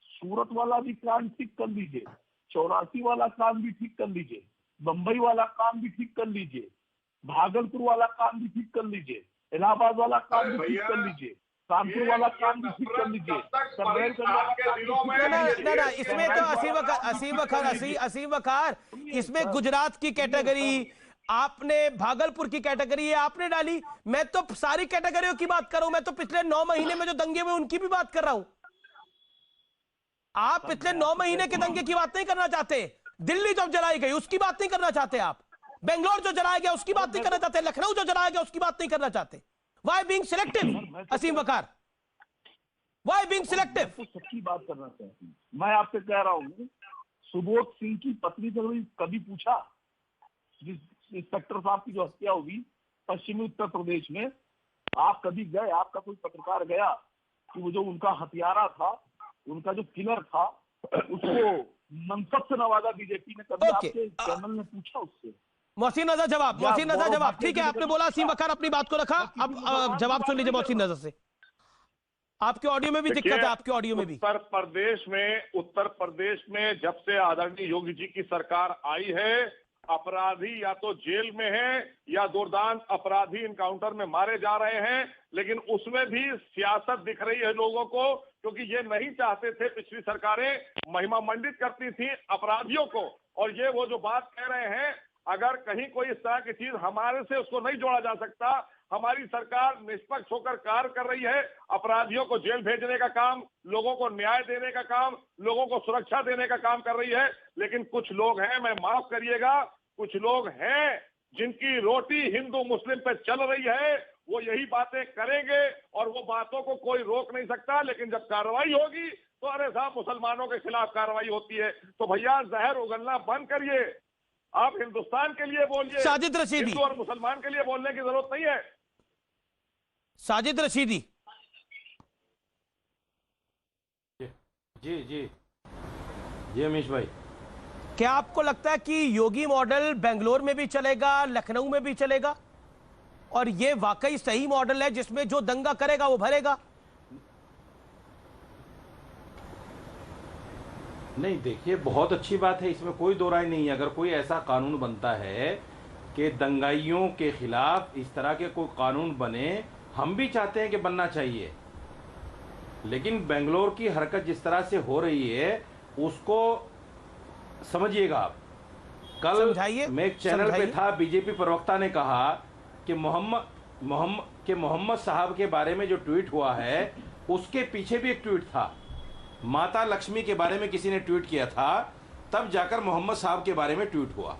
सूरत वाला भी कान ठीक कर लीजिए, 84 वाला कान भी ठीक कर लीजिए, बंबई वाला कान भी ठीक कर लीजिए, भागलपुर वाला कान भी ठीक कर लीजिए, इलाहाबाद वाला कान भी ठीक कर लीजिए, कानपुर वाला काम भी ठीक कर लीजिए। इसमें तो असीम बखार, इसमें गुजरात की कैटेगरी, आपने भागलपुर की कैटेगरी है आपने डाली, मैं तो सारी कैटेगरियों की बात कर रहा हूं। मैं तो पिछले 9 महीने में जो दंगे हुए उनकी भी बात कर रहा हूं। आप पिछले 9 महीने के दंगे की बात नहीं करना चाहते। दिल्ली जब जलाई गई उसकी बात नहीं करना चाहते आप। बेंगलोर जो जलाया गया उसकी बात नहीं करना चाहते। लखनऊ जो जलाया गया उसकी बात नहीं करना चाहते। वाई बीइंग सिलेक्टिव असीम वकार, वाई बीइंग सिलेक्टिव? तो सच्ची बात करना चाहती हूँ। मैं आपसे कह रहा हूँ, सुबोध सिंह की पत्नी से कभी पूछा, जिस इंस्पेक्टर साहब की जो हत्या हुई पश्चिमी उत्तर प्रदेश में, आप कभी गए, आपका कोई पत्रकार गया कि वो जो उनका हत्यारा था, उनका जो किलर था, उसको मनसब से नवाजा बीजेपी ने? कभी आपके चैनल ने पूछा उससे? मोहसिन नजर जवाब, मोहसिन नजर जवाब। ठीक है, आपने बोला असीम वकार अपनी बात को रखा, अब जवाब सुन लीजिए मोहसिन नजर से। आपके ऑडियो में भी दिक्कत है, आपके ऑडियो में भी। उत्तर प्रदेश में जब से आदरणीय योगी जी की सरकार आई है, अपराधी या तो जेल में है या दुर्दांत अपराधी इनकाउंटर में मारे जा रहे हैं, लेकिन उसमें भी सियासत दिख रही है लोगों को, क्योंकि ये नहीं चाहते थे, पिछली सरकारें महिमा मंडित करती थी अपराधियों को। और ये वो जो बात कह रहे हैं, अगर कहीं कोई इस तरह की चीज हमारे से उसको नहीं जोड़ा जा सकता। हमारी सरकार निष्पक्ष होकर कार्य कर रही है, अपराधियों को जेल भेजने का काम, लोगों को न्याय देने का काम, लोगों को सुरक्षा देने का काम कर रही है। लेकिन कुछ लोग हैं, मैं माफ करिएगा, कुछ लोग हैं जिनकी रोटी हिंदू मुस्लिम पे चल रही है, वो यही बातें करेंगे और वो बातों को कोई रोक नहीं सकता। लेकिन जब कार्रवाई होगी तो अरे साहब मुसलमानों के खिलाफ कार्रवाई होती है, तो भैया जहर उगलना बंद करिए। आप हिंदुस्तान के लिए बोलिए, साजिद रशीदी, हिंदू और मुसलमान के लिए बोलने की जरूरत नहीं है। साजिद रशीदी जी अमीश भाई, क्या आपको लगता है कि योगी मॉडल बेंगलोर में भी चलेगा, लखनऊ में भी चलेगा, और ये वाकई सही मॉडल है जिसमें जो दंगा करेगा वो भरेगा? नहीं देखिए, बहुत अच्छी बात है, इसमें कोई दो राय नहीं है। अगर कोई ऐसा कानून बनता है कि दंगाइयों के खिलाफ इस तरह के कोई कानून बने, हम भी चाहते हैं कि बनना चाहिए। लेकिन बेंगलोर की हरकत जिस तरह से हो रही है उसको समझिएगा आप। कल मैं एक चैनल पे था, बीजेपी प्रवक्ता ने कहा कि मोहम्मद साहब के बारे में जो ट्वीट हुआ है उसके पीछे भी एक ट्वीट था। माता लक्ष्मी के बारे में किसी ने ट्वीट किया था, तब जाकर मोहम्मद साहब के बारे में ट्वीट हुआ।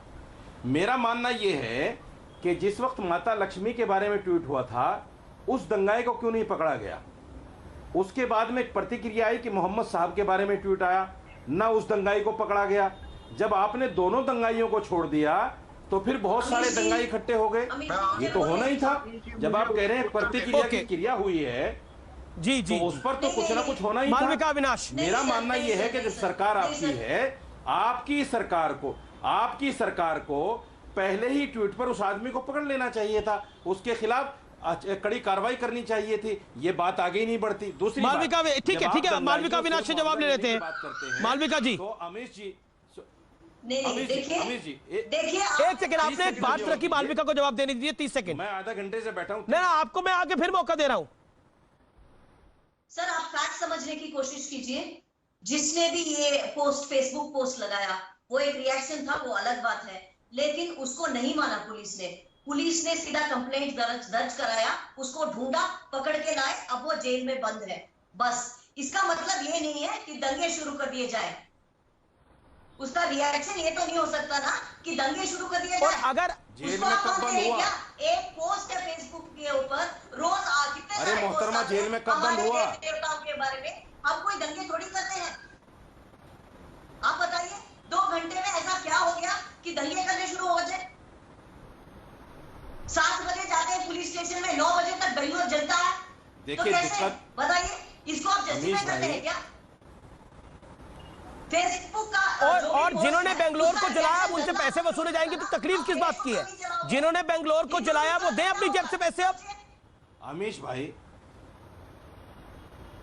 मेरा मानना यह है कि जिस वक्त माता लक्ष्मी के बारे में ट्वीट हुआ था उस दंगाई को क्यों नहीं पकड़ा गया? उसके बाद में एक प्रतिक्रिया आई कि मोहम्मद साहब के बारे में ट्वीट आया, ना उस दंगाई को पकड़ा गया। जब आपने दोनों दंगाइयों को छोड़ दिया तो फिर बहुत सारे दंगाई इकट्ठे हो गए। ये तो होना ही था। जब आप कह रहे हैं प्रतिक्रिया की क्रिया हुई है जी तो उस पर तो कुछ ना कुछ होना ही मालविका अविनाश, मेरा मानना यह है कि जब सरकार आपकी है, आपकी सरकार को पहले ही ट्वीट पर उस आदमी को पकड़ लेना चाहिए था, उसके खिलाफ कड़ी कार्रवाई करनी चाहिए थी। ये बात आगे ही नहीं बढ़ती। दूसरी मालविका, ठीक है, मालविका अविनाश से जवाब ले लेते हैं। मालविका जी, तो अमीश जी, देखिए एक सेकंड, आपने एक बात रखी, मालविका को जवाब देने दीजिए, 30 सेकंड। मैं आधा घंटे से बैठा हूं। नहीं, आपको मैं आगे फिर मौका दे रहा हूं। सर, आप फैक्ट समझने की कोशिश कीजिए। जिसने भी ये पोस्ट, फेसबुक पोस्ट लगाया, वो एक रिएक्शन था, वो अलग बात है, लेकिन उसको नहीं माना पुलिस ने। पुलिस ने सीधा कंप्लेंट दर्ज कराया, उसको ढूंढा, पकड़ के लाए, अब वो जेल में बंद है। बस इसका मतलब ये नहीं है कि दंगे शुरू कर दिए जाए। उसका रिएक्शन ये तो नहीं हो सकता ना कि दंगे शुरू कर दिए जाए। अगर जेल में कब बंद हुआ? एक पोस्ट है फेसबुक के ऊपर, रोज कितने अरे मोहतरमा, जेल में कब बंद हुआ? देवताओं के बारे में हम कोई दंगे थोड़ी करते हैं। आप बताइए, 2 घंटे में ऐसा क्या हो गया कि दंगे करने शुरू हो जाए? 7 बजे जाते हैं पुलिस स्टेशन में, 9 बजे तक बेंगलोर जलता है। देखिए, तो कैसे बताइए, इसको आप जस्टिफाई करते हैं क्या? फेसबुक का और जिन्होंने बेंगलोर को जलाया उनसे पैसे वसूले जाएंगे तो तकलीफ किस बात की है? जिन्होंने बेंगलोर को जलाया वो दे अपनी जेब से पैसे। अब अमीश भाई,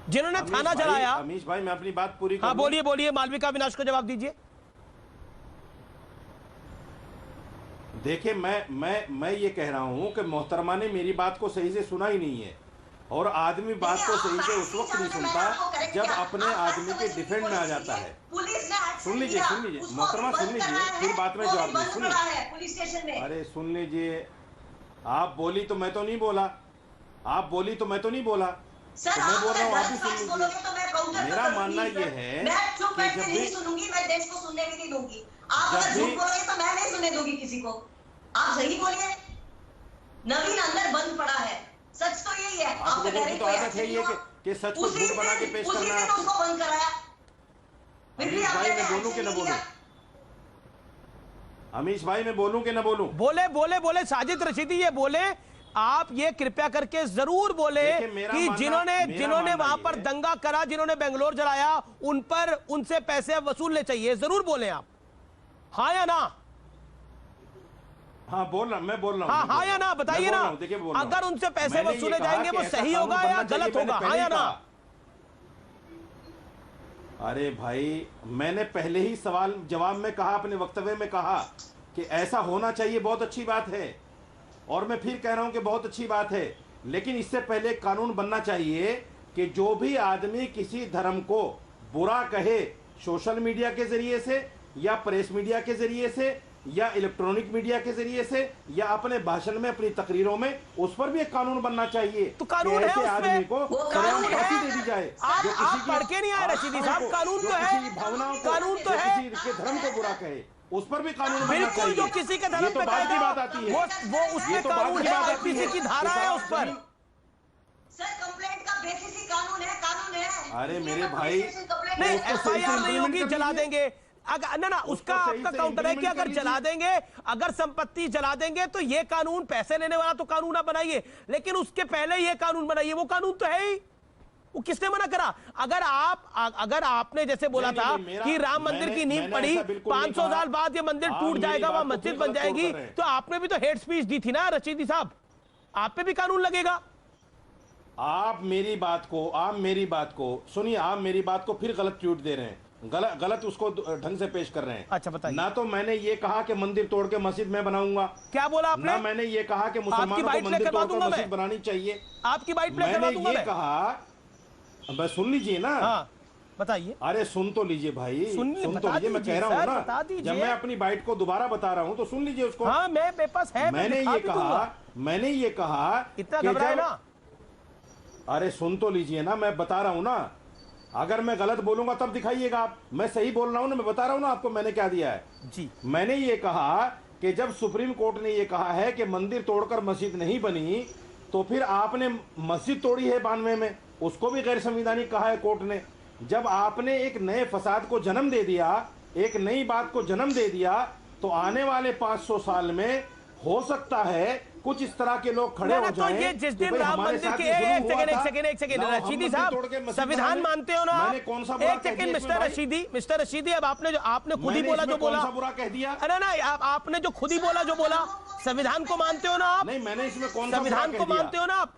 जिन्होंने थाना जलाया, अमीश भाई मैं अपनी बात पूरी हाँ बोलिए, मालविका अविनाश को जवाब दीजिए। देखिए, मैं ये कह रहा हूं कि मोहतरमा ने मेरी बात को सही से सुना ही नहीं है, और आदमी बात को सही से उस वक्त नहीं सुनता जब अपने आदमी के डिफेंड में आ जाता है। सुन लीजिए मोहतरमा, सुन लीजिए, फिर बात में जवाब दीजिए। सुनिए, पुलिस स्टेशन में। अरे सुन लीजिए, आप बोली तो मैं तो नहीं बोला, आप बोली तो मैं तो नहीं बोला, तो मैं बोल रहा हूँ, आप भी सुन लीजिए। मेरा मानना ये है कि जब भी सुनूंगी, मैं देश को सुनने भी नहीं दूंगी। आप अगर झूठ बोलोगे तो मैं नहीं सुनने दूंगी किसी को। आप सही बोलिए, नवीन अंदर बंद पड़ा है, सच तो यही है। आप लोगों की तो आदत है ये कि सच को झूठ बना के पेश करना है। उसको बंद कराया। अमीश भाई, मैं बोलूं कि न बोलूं? अमीश भाई, मैं बोलूं कि न बोलूं? बोले बोले बोले साजिद रशीदी ये बोले, आप ये कृपया करके जरूर बोले कि जिन्होंने वहां पर दंगा करा, जिन्होंने बेंगलोर जलाया, उन पर उनसे पैसे वसूलने चाहिए, जरूर बोले आप, हाँ या ना? हाँ बोल रहा, मैं बोल रहा हूँ। हाँ या ना बताइए ना। अगर उनसे पैसे वसूले जाएंगे वो सही होगा या गलत होगा, हाँ या ना? अरे भाई, मैंने पहले ही सवाल जवाब में कहा, अपने वक्तव्य में कहा कि ऐसा होना चाहिए, बहुत अच्छी बात है, और मैं फिर कह रहा हूं कि बहुत अच्छी बात है, लेकिन इससे पहले कानून बनना चाहिए कि जो भी आदमी किसी धर्म को बुरा कहे, सोशल मीडिया के जरिए से या प्रेस मीडिया के जरिए से या इलेक्ट्रॉनिक मीडिया के जरिए से या अपने भाषण में, अपनी तकरीरों में, उस पर भी एक कानून बनना चाहिए। तो कानून है, आदमी को फांसी दे दी जाए। आप पढ़ के नहीं आए रशीदी साहब, कानून तो है, भावनाओं, कानून तो है, किसी के धर्म को बुरा कहे उस पर भी कानून बनना बिल्कुल। चाहिए। जो किसी के धर्म पे बात की बात आती है, वो उसमें कानून है, आईपीसी की धारा है उस पर। सर कंप्लेंट का बेसिस ही कानून है। अरे मेरे भाई, नहीं, एफआईआर नहीं होगी, जला देंगे। अगर ना उसका आपका काउंटर है कि अगर जला देंगे, अगर संपत्ति जला देंगे तो ये कानून, पैसे लेने वाला तो कानून आप बनाइए, लेकिन उसके पहले ये कानून बनाइए, वो कानून तो है ही, वो किसने मना करा? अगर आपने जैसे बोला था कि राम मंदिर की नींव पड़ी, 500 साल बाद ये मंदिर टूट जाएगा, वहां मस्जिद बन जाएगी, तो आपने भी तो हेट स्पीच दी थी ना रशीदी साहब, आप पे भी कानून लगेगा। आप मेरी बात को सुनिए, आप मेरी बात को फिर गलत ट्वीट दे रहे हैं, गलत उसको ढंग से पेश कर रहे हैं। अच्छा बताइए। ना तो मैंने ये कहा कि मंदिर तोड़ के मस्जिद में बनाऊंगा, क्या बोला आपने? ना मैंने ये कहा कि मुसलमानों को मंदिर तोड़ के मस्जिद बनानी चाहिए। आपकी बाइट प्ले करवा दूंगा। मैंने ये कहा, बस सुन लीजिए ना। हाँ, बताइए। अरे सुन तो लीजिए भाई, सुन तो लीजिए, मैं कह रहा हूँ ना, जब मैं अपनी बाइट को दोबारा बता रहा हूँ तो सुन लीजिए उसको। हाँ, मेरे पास है, मैंने ये कहा इतना घबराए ना। अरे सुन तो लीजिए ना, मैं बता रहा हूँ ना, अगर मैं गलत बोलूंगा तब दिखाइएगा आप, मैं सही बोल रहा हूं ना, मैं बता रहा हूं ना आपको मैंने क्या दिया है जी। मैंने ये कहा कि जब सुप्रीम कोर्ट ने ये कहा है कि मंदिर तोड़कर मस्जिद नहीं बनी, तो फिर आपने मस्जिद तोड़ी है 92 में, उसको भी गैर संवैधानिक कहा है कोर्ट ने। जब आपने एक नए फसाद को जन्म दे दिया, एक नई बात को जन्म दे दिया, तो आने वाले 500 साल में हो सकता है कुछ इस तरह के लोग खड़े हो जाएं। तो ये जिस दिन राम मंदिर के एक सेकंड रशीदी साहब, संविधान मानते हो ना आप? कौन सा एक सेकंड मिस्टर रशीदी, अब आपने खुद ही बोला जो बोला, बुरा कह दिया? अरे ना, आपने जो खुद ही बोला जो बोला, संविधान को मानते हो ना आप? नहीं, मैंने इसमें कौन सा संविधान को मानते हो ना आप?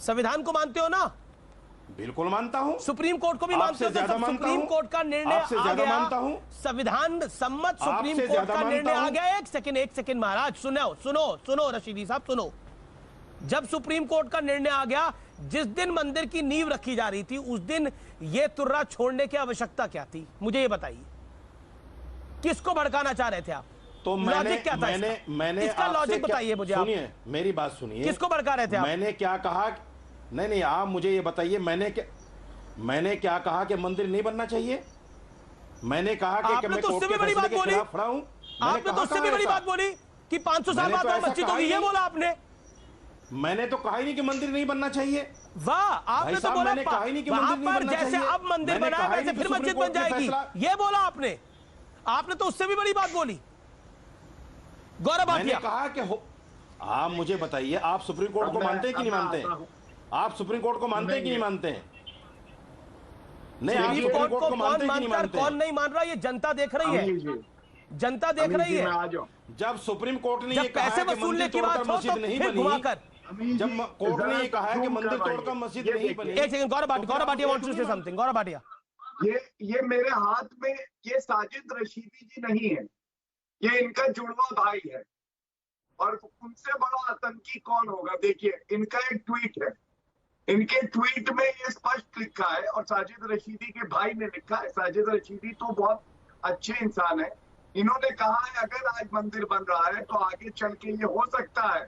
संविधान को मानते हो ना? बिल्कुल मानता हूं। सुप्रीम कोर्ट को भी मानते हो? सुप्रीम कोर्ट का निर्णय आ गया, संविधान सम्मत सुप्रीम कोर्ट का निर्णय आ गया। एक सेकंड महाराज, सुनो रशीदी साहब, सुनो। जब सुप्रीम कोर्ट का निर्णय आ गया, जिस दिन मंदिर की नींव रखी जा रही थी, उस दिन ये तुर्रा छोड़ने की आवश्यकता क्या थी, मुझे ये बताइए। किसको भड़काना चाह रहे थे आप? तो लॉजिक क्या था? मैंने इसका लॉजिक बताइए मुझे। सुनिए, मेरी बात सुनिए। किसको भड़का रहे थे आप? मैंने क्या कहा? नहीं, आप मुझे ये बताइए, मैंने क्या कहा कि मंदिर नहीं बनना चाहिए? मैंने कहा कि मैं कोर्ट के फैसले के खिलाफ खड़ा हूं। आपने तो उससे भी बड़ी बात बोली कि 500 साल बाद मस्जिद होगी, ये बोला आपने। मैंने तो कहा ही नहीं कि मंदिर नहीं बनना चाहिए। वाह, आपने तो बोला मैंने कहा ही नहीं कि मंदिर नहीं बनना चाहिए। जैसे अब मंदिर बना वैसे फिर मस्जिद बन जाएगी, ये बोला आपने। आपने तो उससे भी बड़ी बात बोली। गौरव भाटिया, मैंने कहा कि आप मुझे बताइए, आप सुप्रीम कोर्ट को मानते हैं कि नहीं मानते हैं? आप सुप्रीम कोर्ट को मानते हैं कि नहीं मानते हैं? नहीं, आप सुप्रीम कोर्ट को मानते हैं कि नहीं मानते हैं? कौन नहीं मान रहा, ये जनता देख रही है, जनता देख रही है। जब सुप्रीम कोर्ट ने ये कहा पैसे वसूलने की बात हो तो फिर घुमाकर, जब कोर्ट ने ये कहा है कि मंदिर तोड़कर मस्जिद नहीं बनी। एक second, Gaurav Bhatia wants to say something. Gaurav Bhatia, ये मेरे हाथ में ये साजिद रशीदी जी नहीं है, ये इनका जुड़वा भाई है, और उनसे बड़ा आतंकी कौन होगा? देखिए, इनका एक ट्वीट है, इनके ट्वीट में ये स्पष्ट लिखा है और साजिद रशीदी के भाई ने लिखा है। साजिद रशीदी तो बहुत अच्छे इंसान है। इन्होंने कहा है अगर आज मंदिर बन रहा है तो आगे चल के ये हो सकता है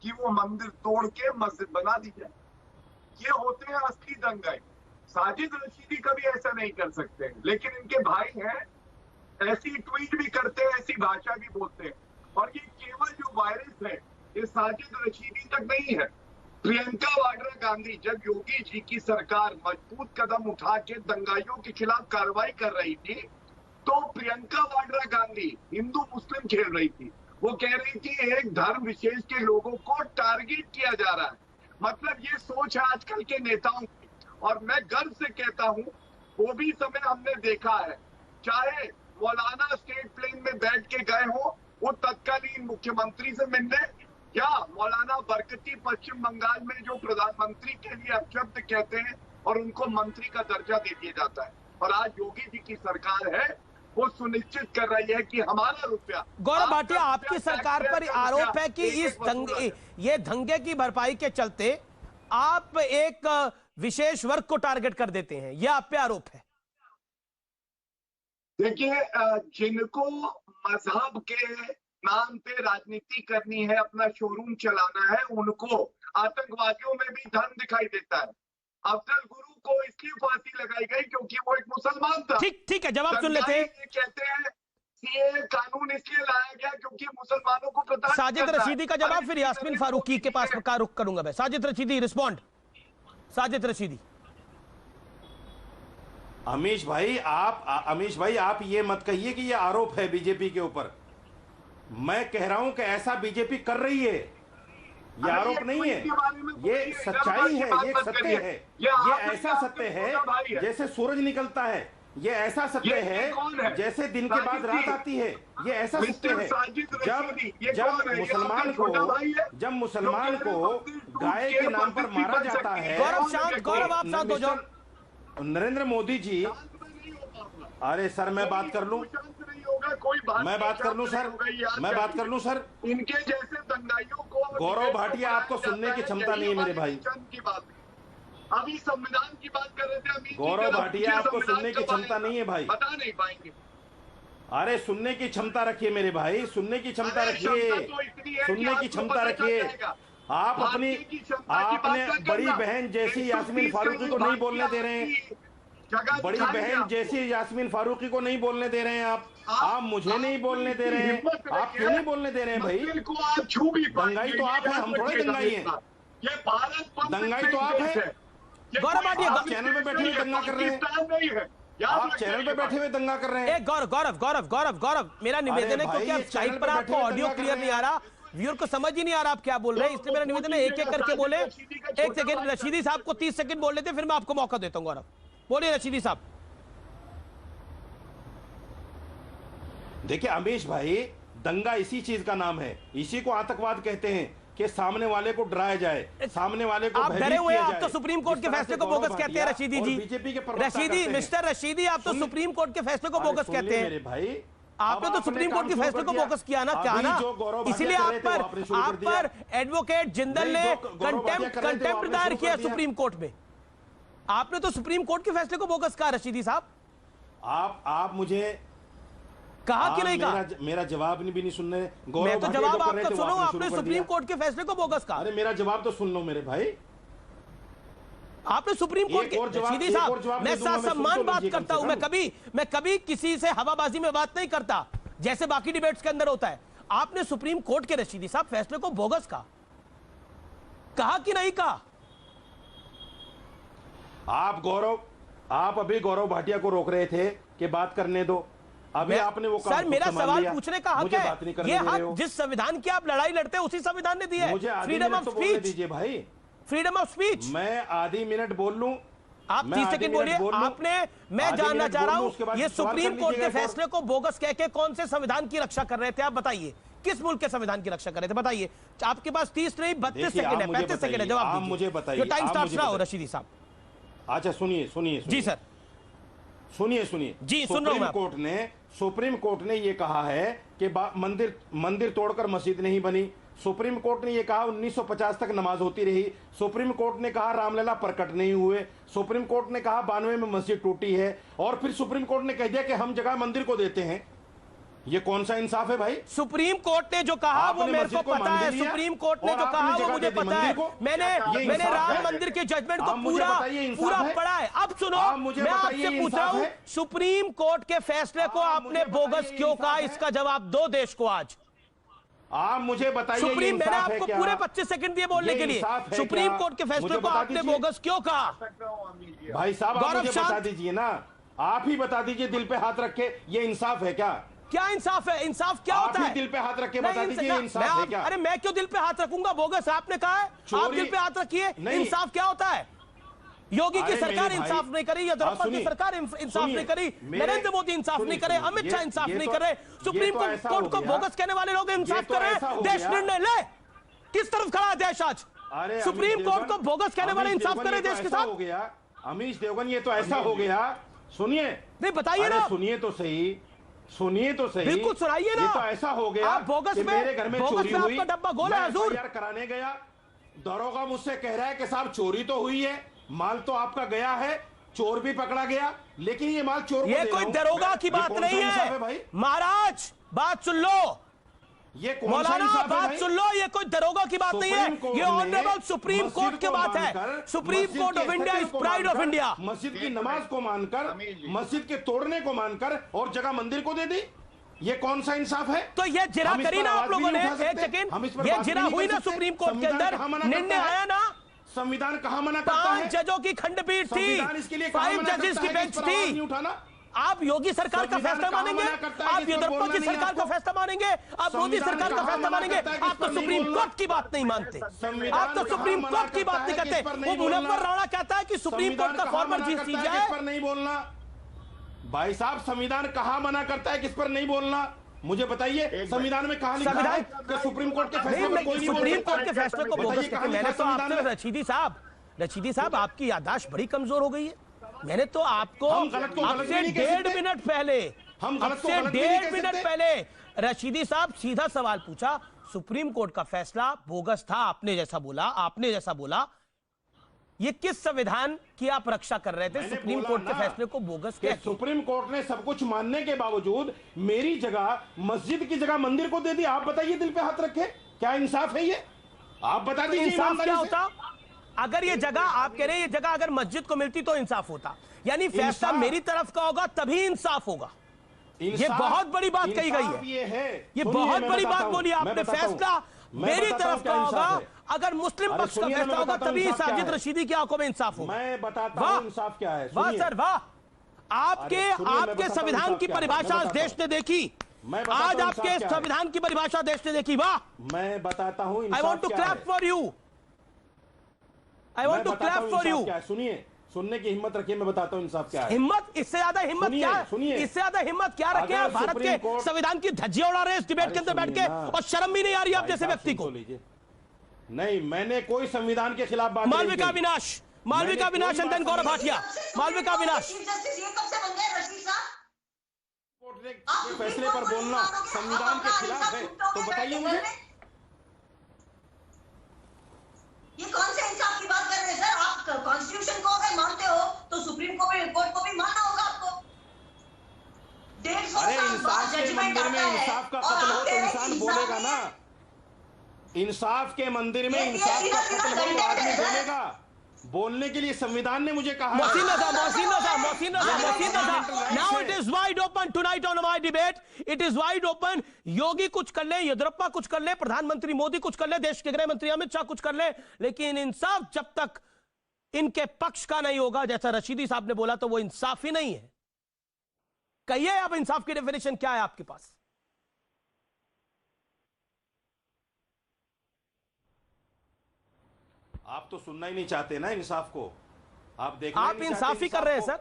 कि वो मंदिर तोड़ के मस्जिद बना दी जाए। ये होते हैं असली दंगाई। साजिद रशीदी कभी ऐसा नहीं कर सकते, लेकिन इनके भाई हैं, ऐसी ट्वीट भी करते हैं, ऐसी भाषा भी बोलते हैं। और ये केवल जो वायरस है ये साजिद रशीदी तक नहीं है। प्रियंका वाड्रा गांधी जब योगी जी की सरकार मजबूत कदम उठा के दंगाइयों के खिलाफ कार्रवाई कर रही थी तो प्रियंका वाड्रा गांधी हिंदू मुस्लिम खेल रही थी। वो कह रही थी एक धर्म विशेष के लोगों को टारगेट किया जा रहा है। मतलब ये सोच है आजकल के नेताओं की। और मैं गर्व से कहता हूं वो भी समय हमने देखा है, चाहे मौलाना स्टेट प्लेन में बैठ के गए हो वो तत्कालीन मुख्यमंत्री से मिलने, या मौलाना बरकती पश्चिम बंगाल में जो प्रधानमंत्री के लिए अपशब्द कहते हैं और उनको मंत्री का दर्जा दे दिया जाता है। और आज योगी जी की सरकार है, वो सुनिश्चित कर रही है कि हमारा रुपया। गौरव भाटिया, आपकी सरकार पर आरोप है कि इस दंगे की भरपाई के चलते आप एक विशेष वर्ग को टारगेट कर देते हैं, यह आप पे आरोप है। देखिए, जिनको मजहब के नाम पे राजनीति करनी है, अपना शोरूम चलाना है, उनको आतंकवादियों में भी धर्म दिखाई देता है। अफजल गुरु को इसलिए फांसी लगाई गई क्योंकि वो एक मुसलमान था। ठीक है, जवाब सुन लेते हैं। कहते हैं सीए कानून इसलिए लाया गया क्योंकि मुसलमानों को प्रताड़ित साजिद रशीदी का जवाब, फिर यास्मीन फारूकी के पास का रुख करूंगा मैं। साजिद रशीदी, रिस्पॉन्ड। साजिद रशीदी। अमीश भाई आप ये मत कहिए कि ये आरोप है बीजेपी के ऊपर। मैं कह रहा हूं कि ऐसा बीजेपी कर रही है, ये आरोप नहीं है, ये सच्चाई है, ये सत्य है। ये ऐसा सत्य है जैसे सूरज निकलता है, ये ऐसा सत्य है जैसे दिन के बाद रात आती है, ये ऐसा सत्य है। जब मुसलमान को गाय के नाम पर मारा जाता है। गौरव आप शांत हो जाओ। नरेंद्र मोदी जी, अरे सर मैं बात कर लूं, मैं बात कर लूं सर। इनके जैसे दंगाइयों को गौरव भाटिया, आपको सुनने की क्षमता नहीं है मेरे भाई। अभी संविधान की बात कर रहे थे। गौरव भाटिया, आपको सुनने की क्षमता नहीं है भाई। बता नहीं पाएंगे। अरे सुनने की क्षमता रखिए मेरे भाई, सुनने की क्षमता रखिए, सुनने की क्षमता रखिए। आप आपने बड़ी बहन जैसी यास्मीन फारूकी को नहीं बोलने दे रहे हैं। बड़ी बहन जैसी यास्मीन फारूकी को नहीं बोलने दे रहे हैं आप मुझे नहीं बोलने दे रहे हैं। आप क्यों नहीं बोलने दे रहे हैं भाई? दंगाई तो आप हैं, हम थोड़े दंगाई हैं। दंगाई तो आप हैं। गौरव भाटिया, आप चैनल पे बैठे हुए दंगा कर रहे हैं। आप चैनल पे बैठे हुए दंगा कर रहे हैं। गौरव, मेरा निवेदन है, क्योंकि आप साइड पर आपको ऑडियो क्लियर नहीं आ रहा, व्यूअर को समझ ही नहीं आ रहा आप क्या बोल रहे हैं, इसलिए मेरा निवेदन है एक एक करके बोले। एक सेकंड, रशीदी साहब को 30 सेकंड बोल लेते, फिर मैं आपको मौका देता हूं। गौरव बोलिए रशीदी साहब। देखिए अमीश भाई, दंगा इसी चीज का नाम है, इसी को आतंकवाद कहते हैं कि सामने वाले को डराया जाए, सामने वाले को आप डरे हुए हैं। आप तो सुप्रीम कोर्ट के फैसले को बोगस कहते हैं रशीदी जी। बीजेपी के रशीदी, मिस्टर रशीदी, आप तो सुप्रीम कोर्ट के फैसले को बोगस कहते हैं। मेरे भाई, आपने तो सुप्रीम कोर्ट के फैसले को बोगस किया ना, क्या ना, इसीलिए आप पर एडवोकेट जिंदल ने कंटेम्प्ट दायर किया सुप्रीम कोर्ट में। आपने तो सुप्रीम कोर्ट के फैसले को बोगस कहा रशीदी साहब। आप मुझे कहा कि नहीं कहा? मेरा जवाब भी नहीं सुनने। मैं तो जवाब आपका सुनो। आपने सुप्रीम कोर्ट के फैसले को बोगस कहा। अरे मेरा जवाब तो सुन लो मेरे भाई। आपने सुप्रीम कोर्ट के, सीधी साहब मैं सम्मान बात करता हूं। मैं कभी किसी से हवाबाजी में बात नहीं करता जैसे बाकी डिबेट्स के अंदर होता है। आपने सुप्रीम कोर्ट के रशीदी साहब फैसले को बोगस कहा कि नहीं कहा? आप अभी गौरव भाटिया को रोक रहे थे कि बात करने दो। अभी आपने वो सर, मेरा सवाल पूछने का हक है। ये हक जिस संविधान की आप लड़ाई लड़ते हैं उसी संविधान ने दिया है, फ्रीडम ऑफ स्पीच। दीजिए भाई, फ्रीडम ऑफ स्पीच। मैं आधी मिनट बोल लूं, आप 30 सेकंड बोलिए। आपने, मैं जानना चाह रहा हूं, ये सुप्रीम कोर्ट के फैसले को बोगस कह के कौन से संविधान की रक्षा कर रहे थे? आप बताइए, किस मुल्क के संविधान की रक्षा कर रहे थे? बताइए। आपके पास 30 नहीं 32 सेकंड है, 35 सेकंड है, जवाब मुझे बताइए। टाइम स्टार्ट ना हो रशीदी साहब। अच्छा सुनिए जी सर, सुनिए जी सुन रहा हूं। सुप्रीम कोर्ट ने यह कहा है कि मंदिर तोड़कर मस्जिद नहीं बनी, सुप्रीम कोर्ट ने यह कहा 1950 तक नमाज होती रही, सुप्रीम कोर्ट ने कहा रामलला प्रकट नहीं हुए, सुप्रीम कोर्ट ने कहा 92 में मस्जिद टूटी है, और फिर सुप्रीम कोर्ट ने कह दिया कि हम जगह मंदिर को देते हैं। ये कौन सा इंसाफ है भाई? सुप्रीम कोर्ट ने जो कहा वो मेरे को पता है, सुप्रीम कोर्ट ने जो कहा वो मुझे पता है। मैंने राम मंदिर के जजमेंट को पूरा पढ़ा है। अब सुनो, मैं आपसे पूछ रहा हूं, सुप्रीम कोर्ट के फैसले को आपने बोगस क्यों कहा? इसका जवाब दो देश को आज। आप मुझे बताइए, सुप्रीम, मैंने आपको पूरे 25 सेकंड दिए बोलने के लिए। सुप्रीम कोर्ट के फैसले को आपने बोगस क्यों कहा? भाई साहब आप मुझे बता दीजिए ना, आप ही बता दीजिए, दिल पे हाथ रख के, ये इंसाफ है क्या? क्या इंसाफ है? इंसाफ क्या होता है? दिल पे हाथ रख के बता दीजिए, इंसाफ है क्या? अरे मैं क्यों दिल पे हाथ रखूंगा? बोगस आपने कहा है, आप दिल पे हाथ रखिए। इंसाफ क्या होता है? योगी की सरकार इंसाफ नहीं करी, येदियुरप्पा की सरकार इंसाफ नहीं करी, नरेंद्र मोदी इंसाफ नहीं करे, अमित शाह इंसाफ नहीं करे, सुप्रीम कोर्ट को बोगस कहने वाले लोग इंसाफ कर रहे हैं। देश निर्णय ले, किस तरफ खड़ा है देश आज? सुप्रीम कोर्ट को बोगस कहने वाले इंसाफ करे देश के साथ। हो गया अमीश देवगन, ये तो ऐसा हो गया। सुनिए, नहीं बताइए ना, सुनिए तो सही, सुनिए तो सही, बिल्कुल सुनाइए ना। ये तो ऐसा हो गया, आप बोगस में, मेरे घर में चोरी हुई, आपका डब्बा गोला है हुजूर, कराने गया, दरोगा मुझसे कह रहा है कि साहब चोरी तो हुई है, माल तो आपका गया है, चोर भी पकड़ा गया, लेकिन ये माल चोर को ये कोई दरोगा की बात नहीं है भाई। महाराज बात सुन लो, ये मौलाना बात सुन लो, ये कोई दरोगा की बात नहीं है, ये ऑनरेबल सुप्रीम कोर्ट की बात है। Supreme court of India is pride of India. मस्जिद की नमाज को मानकर, मस्जिद के तोड़ने को मानकर और जगह मंदिर को दे दी, ये कौन सा इंसाफ है? तो ये जिरा करी ना आप लोगों ने, एक सेकंड, ये जिरा हुई ना सुप्रीम कोर्ट के अंदर, निर्णय आया ना। संविधान कहां मना करता है? 5 जजों की खंडपीठ थी, 5 जजेस की बेंच थी। उठाना आप योगी सरकार का फैसला मानेंगे? आप येदियुरप्पा की सरकार का फैसला मानेंगे? आप मोदी सरकार का फैसला मानेंगे? आप तो सुप्रीम कोर्ट की बात नहीं मानते, आप तो सुप्रीम कोर्ट की बात नहीं करते। वो मुनव्वर राणा कहता है कि सुप्रीम कोर्ट का फॉर्मर जीसीजी है, किस पर नहीं बोलना। भाई साहब, संविधान कहां मना करता है किस पर नहीं बोलना? मुझे बताइए, संविधान में कहां लिखा है कि सुप्रीम कोर्ट के फैसले पर कोई नहीं बोल सकता? सुप्रीम कोर्ट के फैसले को बोगस कहते हैं। मैंने तो आपसे, रशीदी साहब आपकी याददाश्त बड़ी कमजोर हो गई है। मैंने तो आपको आपसे 1.5 मिनट पहले रशीदी साहब सीधा सवाल पूछा, सुप्रीम कोर्ट का फैसला बोगस था, आपने जैसा बोला, ये किस संविधान की आप रक्षा कर रहे थे? सुप्रीम कोर्ट के फैसले को बोगस कहते हैं। सुप्रीम कोर्ट ने सब कुछ मानने के बावजूद मेरी जगह, मस्जिद की जगह मंदिर को दे दी। आप बताइए, दिल पे हाथ रखे, क्या इंसाफ है ये? आप बता दीजिए, इंसाफ क्या होता? अगर ये जगह, आप कह रहे हैं ये जगह अगर मस्जिद को मिलती तो इंसाफ होता, यानी फैसला मेरी तरफ का होगा तभी इंसाफ होगा। ये बहुत बड़ी बात कही गई है, ये बहुत बड़ी बात बोली आपने। फैसला मेरी तरफ का होगा, अगर मुस्लिम पक्ष का फैसला होगा तभी साजिद रशीदी की आंखों में इंसाफ होगा। मैं बताता हूं इंसाफ क्या है। वाह सर वाह, आपके संविधान की परिभाषा आज देश ने देखी, आज आपके संविधान की परिभाषा देश ने देखी। वाह, मैं बताता हूं, I want to clap for you, I want to clap for you. सुनिए, सुनने की हिम्मत रखिए, मैं बताता हूं इंसाफ क्या है। हिम्मत, इससे ज्यादा हिम्मत क्या है? इससे ज्यादा हिम्मत क्या रखे आप? भारत के संविधान की धज्जियां उड़ा रहे हैं इस डिबेट के अंदर बैठ के, और शर्म भी नहीं आ रही आप जैसे व्यक्ति को। नहीं, मैंने कोई संविधान के खिलाफ बात नहीं की। मालविका विनाश एंड देन गौरव भाटिया। मालविका विनाश, फैसले पर बोलना संविधान के खिलाफ है तो बताइए मुझे, ये कौन से इंसाफ की बात कर रहे हैं सर? आप कॉन्स्टिट्यूशन को अगर मानते हो तो सुप्रीम कोर्ट को भी मानना होगा आपको। 150 अरे इंसाफ के मंदिर में इंसाफ का कत्ल हो तो इंसान बोलेगा ना। इंसाफ के मंदिर में इंसाफ का कत्ल हो तो आदमी बोलेगा। बोलने के लिए संविधान ने मुझे कहा। Now it is wide open tonight on my debate. It is wide open. योगी कुछ कर ले, येदियुरप्पा कुछ कर ले, प्रधानमंत्री मोदी कुछ कर ले, देश के गृह मंत्री अमित शाह कुछ कर ले, लेकिन इंसाफ जब तक इनके पक्ष का नहीं होगा, जैसा रशीदी साहब ने बोला, तो वो इंसाफ ही नहीं है। कहिए अब इंसाफ की डेफिनेशन क्या है आपके पास? आप तो सुनना ही नहीं चाहते ना इंसाफ को, आप देखना आप इंसाफ ही कर रहे हैं सर।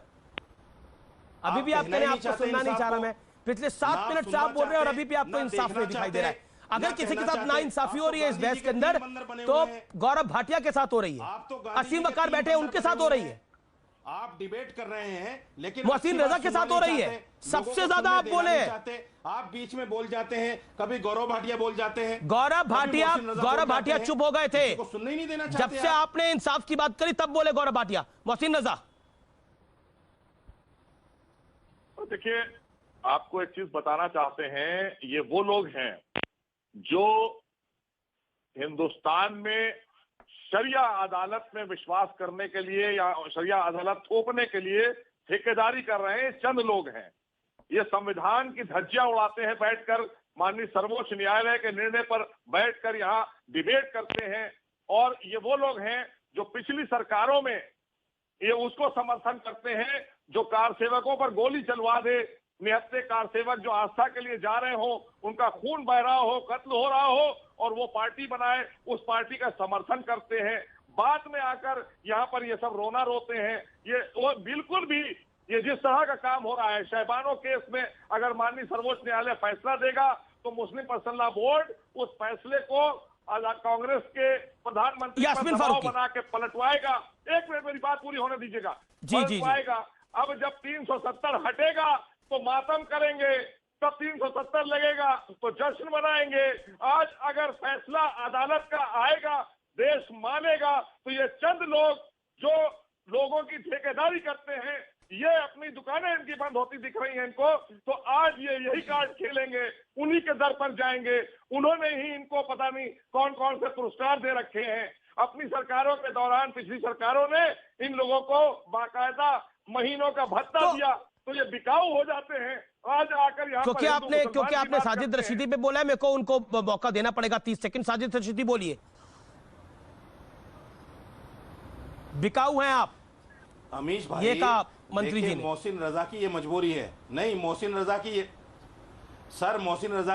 अभी भी आप कह रहे हैं आपको सुनना नहीं चाह रहा। मैं पिछले 7 मिनट से आप बोल रहे हैं और अभी भी आपको इंसाफ नहीं दिखाई दे रहा है। अगर किसी के साथ ना इंसाफी हो रही है इस बहस के अंदर तो गौरव भाटिया के साथ हो रही है, असीम वकार बैठे हैं उनके साथ हो रही है। आप डिबेट कर रहे हैं, लेकिन मोहसिन रजा के साथ हो रही है। सबसे ज्यादा आप बोले हैं, आप बीच में बोल जाते हैं, कभी गौरव भाटिया बोल जाते हैं। गौरव भाटिया चुप हो गए थे, सुनने ही नहीं देना जब चाहते से आपने इंसाफ की बात करी तब बोले गौरव भाटिया। मोहसिन रजा, देखिए, आपको एक चीज बताना चाहते हैं, ये वो लोग हैं जो हिंदुस्तान में शरिया अदालत में विश्वास करने के लिए या शरिया अदालत थोपने के लिए ठेकेदारी कर रहे हैं। चंद लोग हैं, ये संविधान की धज्जियां उड़ाते हैं बैठकर, माननीय सर्वोच्च न्यायालय के निर्णय पर बैठकर यहाँ डिबेट करते हैं। और ये वो लोग हैं जो पिछली सरकारों में ये उसको समर्थन करते हैं जो कार सेवकों पर गोली चलवा दे, निहत्थे कार सेवक जो आस्था के लिए जा रहे हो, उनका खून बह रहा हो, कत्ल हो रहा हो और वो पार्टी बनाए, उस पार्टी का समर्थन करते हैं। बाद में आकर यहाँ पर ये सब रोना रोते हैं। ये वो बिल्कुल भी ये जिस तरह का काम हो रहा है, शहबानो केस में अगर माननीय सर्वोच्च न्यायालय फैसला देगा तो मुस्लिम पर्सनल लॉ बोर्ड उस फैसले को कांग्रेस के प्रधानमंत्री पर दबाव बना के पलटवाएगा। एक मिनट मेरी बात पूरी होने दीजिएगा। पलटवाएगा। अब जब 370 हटेगा तो मातम करेंगे, तब 370 लगेगा तो जश्न मनाएंगे। आज अगर फैसला अदालत का आएगा, देश मानेगा, तो ये चंद लोग जो लोगों की ठेकेदारी करते हैं, ये अपनी दुकानें इनकी बंद होती दिख रही हैं इनको, तो आज ये यही कार्ड खेलेंगे, उन्हीं के दर पर जाएंगे। उन्होंने ही इनको पता नहीं कौन कौन से पुरस्कार दे रखे हैं। अपनी सरकारों के दौरान पिछली सरकारों ने इन लोगों को बाकायदा महीनों का भत्ता दिया, तो ये बिकाऊ हो जाते हैं। आज आकर यहाँ क्योंकि आपने साजिद रशीदी पे बोला है, मेरे को उनको मौका देना पड़ेगा 30 सेकंड। साजिद रशीदी बोलिए। बिकाऊ हैं आप, अमीश भाई, ये कहा मंत्री जी ने। मोहसिन रजा की ये मजबूरी है। नहीं, मोहसिन रजा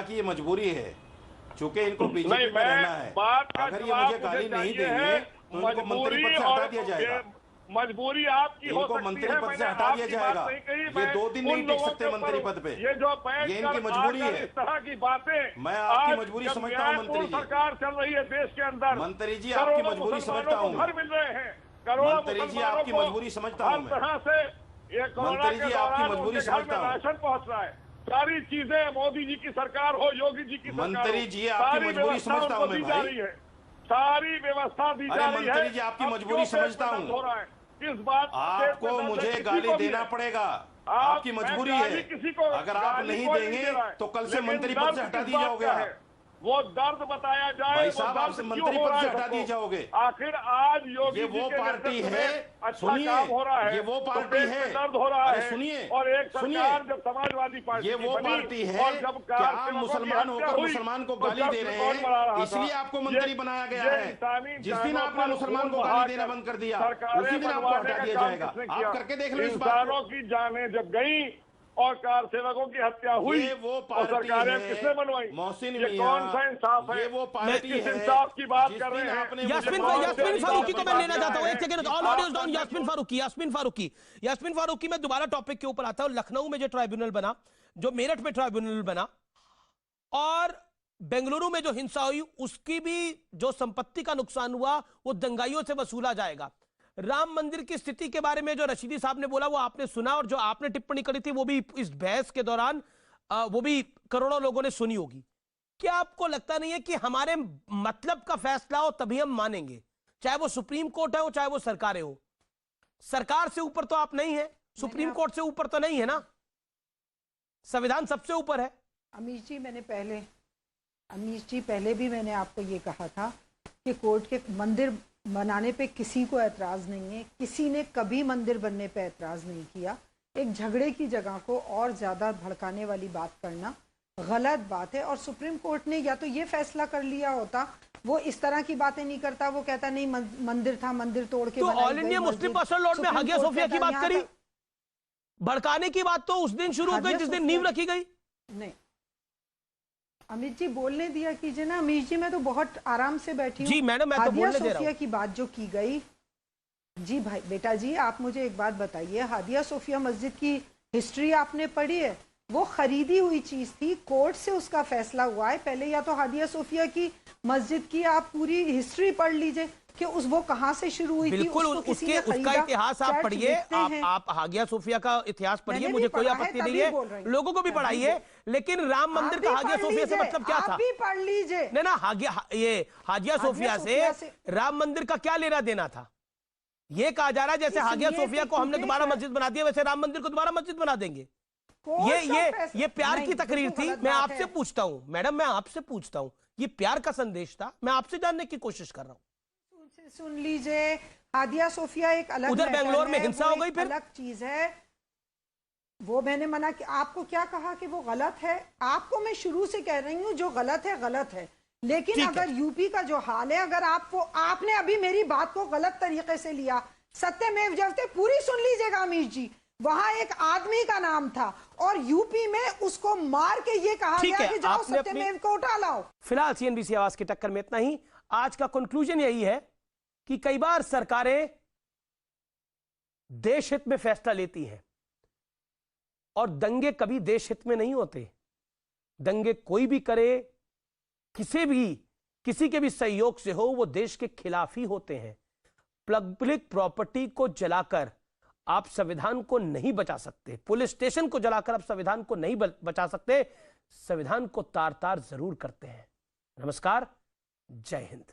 की ये मजबूरी है, चूंकि इनको बीजेपी में रहना है। अगर ये मुझे गाली नहीं देंगे तो इनको मंत्री पद से हटा दिया जाएगा। मजबूरी आपकी हो सकती है, मंत्री पद से हटा दिया जाएगा। ये 2 दिन नहीं टिक सकते मंत्री पद पे। ये जो ये इनकी मजबूरी है। इस तरह की बातें, मैं आपकी मजबूरी समझता हूँ मंत्री जी। सरकार चल रही है देश के अंदर, मंत्री जी आपकी मजबूरी समझता हूँ। घर मिल रहे हैं, मंत्री जी आपकी मजबूरी समझता हूँ। हर तरह से ये कोरोना के दौरान उनके घर में राशन पहुंच रहा है। सारी चीजें मोदी जी की सरकार हो, योगी जी की सरकार हो, मंत्री जी आपकी मजबूरी समझता हूँ मैं भाई। सारी व्यवस्था दी जा रही है। मंत्री जी आपकी मजबूरी समझता हूँ। इस बात आपको मुझे गाली देना पड़ेगा, आपकी मजबूरी है। अगर आप नहीं देंगे तो कल से मंत्री पद से हटा दिया जाओगे। वो दर्द बताया जाए, भाई साहब, आपसे मंत्री पद से हटा दिए जाओगे। आखिर आज योगी ये वो पार्टी है, अच्छा काम हो रहा है, ये वो पार्टी है, दर्द हो रहा है। सुनिए, और एक सरकार जब समाजवादी पार्टी, ये वो पार्टी है कि आप मुसलमान होकर मुसलमान को गाली दे रहे हैं, इसलिए आपको मंत्री बनाया गया है। जिस दिन आपने मुसलमान को गाली देना बंद कर दिया, उसी दिन आपको हटा दिया जाएगा। आप करके देख लो इस बात को। की जाने जब गई और कार सेवकों की हत्या हुई, वो और सरकारें किसने बनवाई? मोहसिन ये कौन सा इंसाफ है? ये वो पार्टी है, इंसाफ की बात कर रहे हैं। यास्मीन फारूकी को मैं लेना चाहता हूं, एक second. All audios down. Yasmin Farooqui मैं दोबारा टॉपिक के ऊपर आता हूं। लखनऊ में जो ट्राइब्यूनल बना, जो मेरठ में ट्राइब्यूनल बना और बेंगलुरु में जो हिंसा हुई, उसकी भी जो संपत्ति का नुकसान हुआ वो दंगाइयों से वसूला जाएगा। राम मंदिर की स्थिति के बारे में जो रशीदी साहब ने बोला वो आपने सुना, और जो आपने टिप्पणी करी थी वो भी इस बहस के दौरान वो भी करोड़ों लोगों ने सुनी होगी। क्या आपको लगता नहीं है कि हमारे मतलब का फैसला हो तभी हम मानेंगे, चाहे वो सुप्रीम कोर्ट है हो चाहे वो सरकारें हो? सरकार से ऊपर तो आप नहीं है, सुप्रीम कोर्ट से ऊपर तो नहीं है ना, संविधान सबसे ऊपर है। अमीश जी पहले भी मैंने आपको ये कहा था कि कोर्ट के मंदिर बनाने पे किसी को ऐतराज नहीं है, किसी ने कभी मंदिर बनने पे ऐतराज नहीं किया। एक झगड़े की जगह को और ज्यादा भड़काने वाली बात करना गलत बात है। और सुप्रीम कोर्ट ने या तो ये फैसला कर लिया होता, वो इस तरह की बातें नहीं करता, वो कहता नहीं मंदिर था, मंदिर तोड़ के तो all India Muslim Personal law में हागिया सोफिया की बात करी, भड़काने की बात तो उस दिन शुरू हो गई जिस दिन नींव रखी गई। नहीं अमित जी बोलने दिया कीजिए ना। अमीश जी मैं तो बहुत आराम से बैठी हूँ। जी मैडम, मैं तो बोलने दे रहा हूँ। की बात जो की गई, जी भाई बेटा जी आप मुझे एक बात बताइए, हादिया सोफिया मस्जिद की हिस्ट्री आपने पढ़ी है? वो खरीदी हुई चीज थी, कोर्ट से उसका फैसला हुआ है। पहले या तो हादिया सोफिया की मस्जिद की आप पूरी हिस्ट्री पढ़ लीजिए, कि वो कहां से शुरू हुई थी, बिल्कुल उसका इतिहास आप पढ़िए, आप हागिया सोफिया का इतिहास पढ़िए, मुझे कोई आपत्ति नहीं है, लोगों को भी पढ़ाइए, लेकिन राम मंदिर का हागिया सोफिया से मतलब क्या था? आप भी पढ़ लीजिए। नहीं ना, हागिया सोफिया से राम मंदिर का क्या लेना देना था? ये कहा जा रहा है जैसे हागिया सोफिया को हमने दोबारा मस्जिद बना दिया, वैसे राम मंदिर को दोबारा मस्जिद बना देंगे। ये प्यार की तकरीर थी। मैं आपसे पूछता हूं मैडम, मैं आपसे पूछता हूं, ये प्यार का संदेश था? मैं आपसे जानने की कोशिश कर रहा हूं। सुन लीजिए, हादिया सोफिया एक अलग, उधर बेंगलोर में हिंसा हो गई, फिर अलग चीज है वो। मैंने मना कि आपको क्या कहा कि वो गलत है? आपको मैं शुरू से कह रही हूं जो गलत है गलत है, लेकिन अगर यूपी का जो हाल है, अगर आपने अभी मेरी बात को गलत तरीके से लिया, सत्यमेव जयते पूरी सुन लीजिएगा अमीश जी, वहां एक आदमी का नाम था और यूपी में उसको मार के ये कहा गया कि जाओ सत्यमेव को उठा लाओ। फिलहाल सीएनबीसी आवाज की टक्कर में इतना ही। आज का कंक्लूजन यही है कि कई बार सरकारें देश हित में फैसला लेती हैं और दंगे कभी देश हित में नहीं होते। दंगे कोई भी करे, किसी के भी सहयोग से हो, वो देश के खिलाफ ही होते हैं। पब्लिक प्रॉपर्टी को जलाकर आप संविधान को नहीं बचा सकते, पुलिस स्टेशन को जलाकर आप संविधान को नहीं बचा सकते, संविधान को तार तार जरूर करते हैं। नमस्कार, जय हिंद।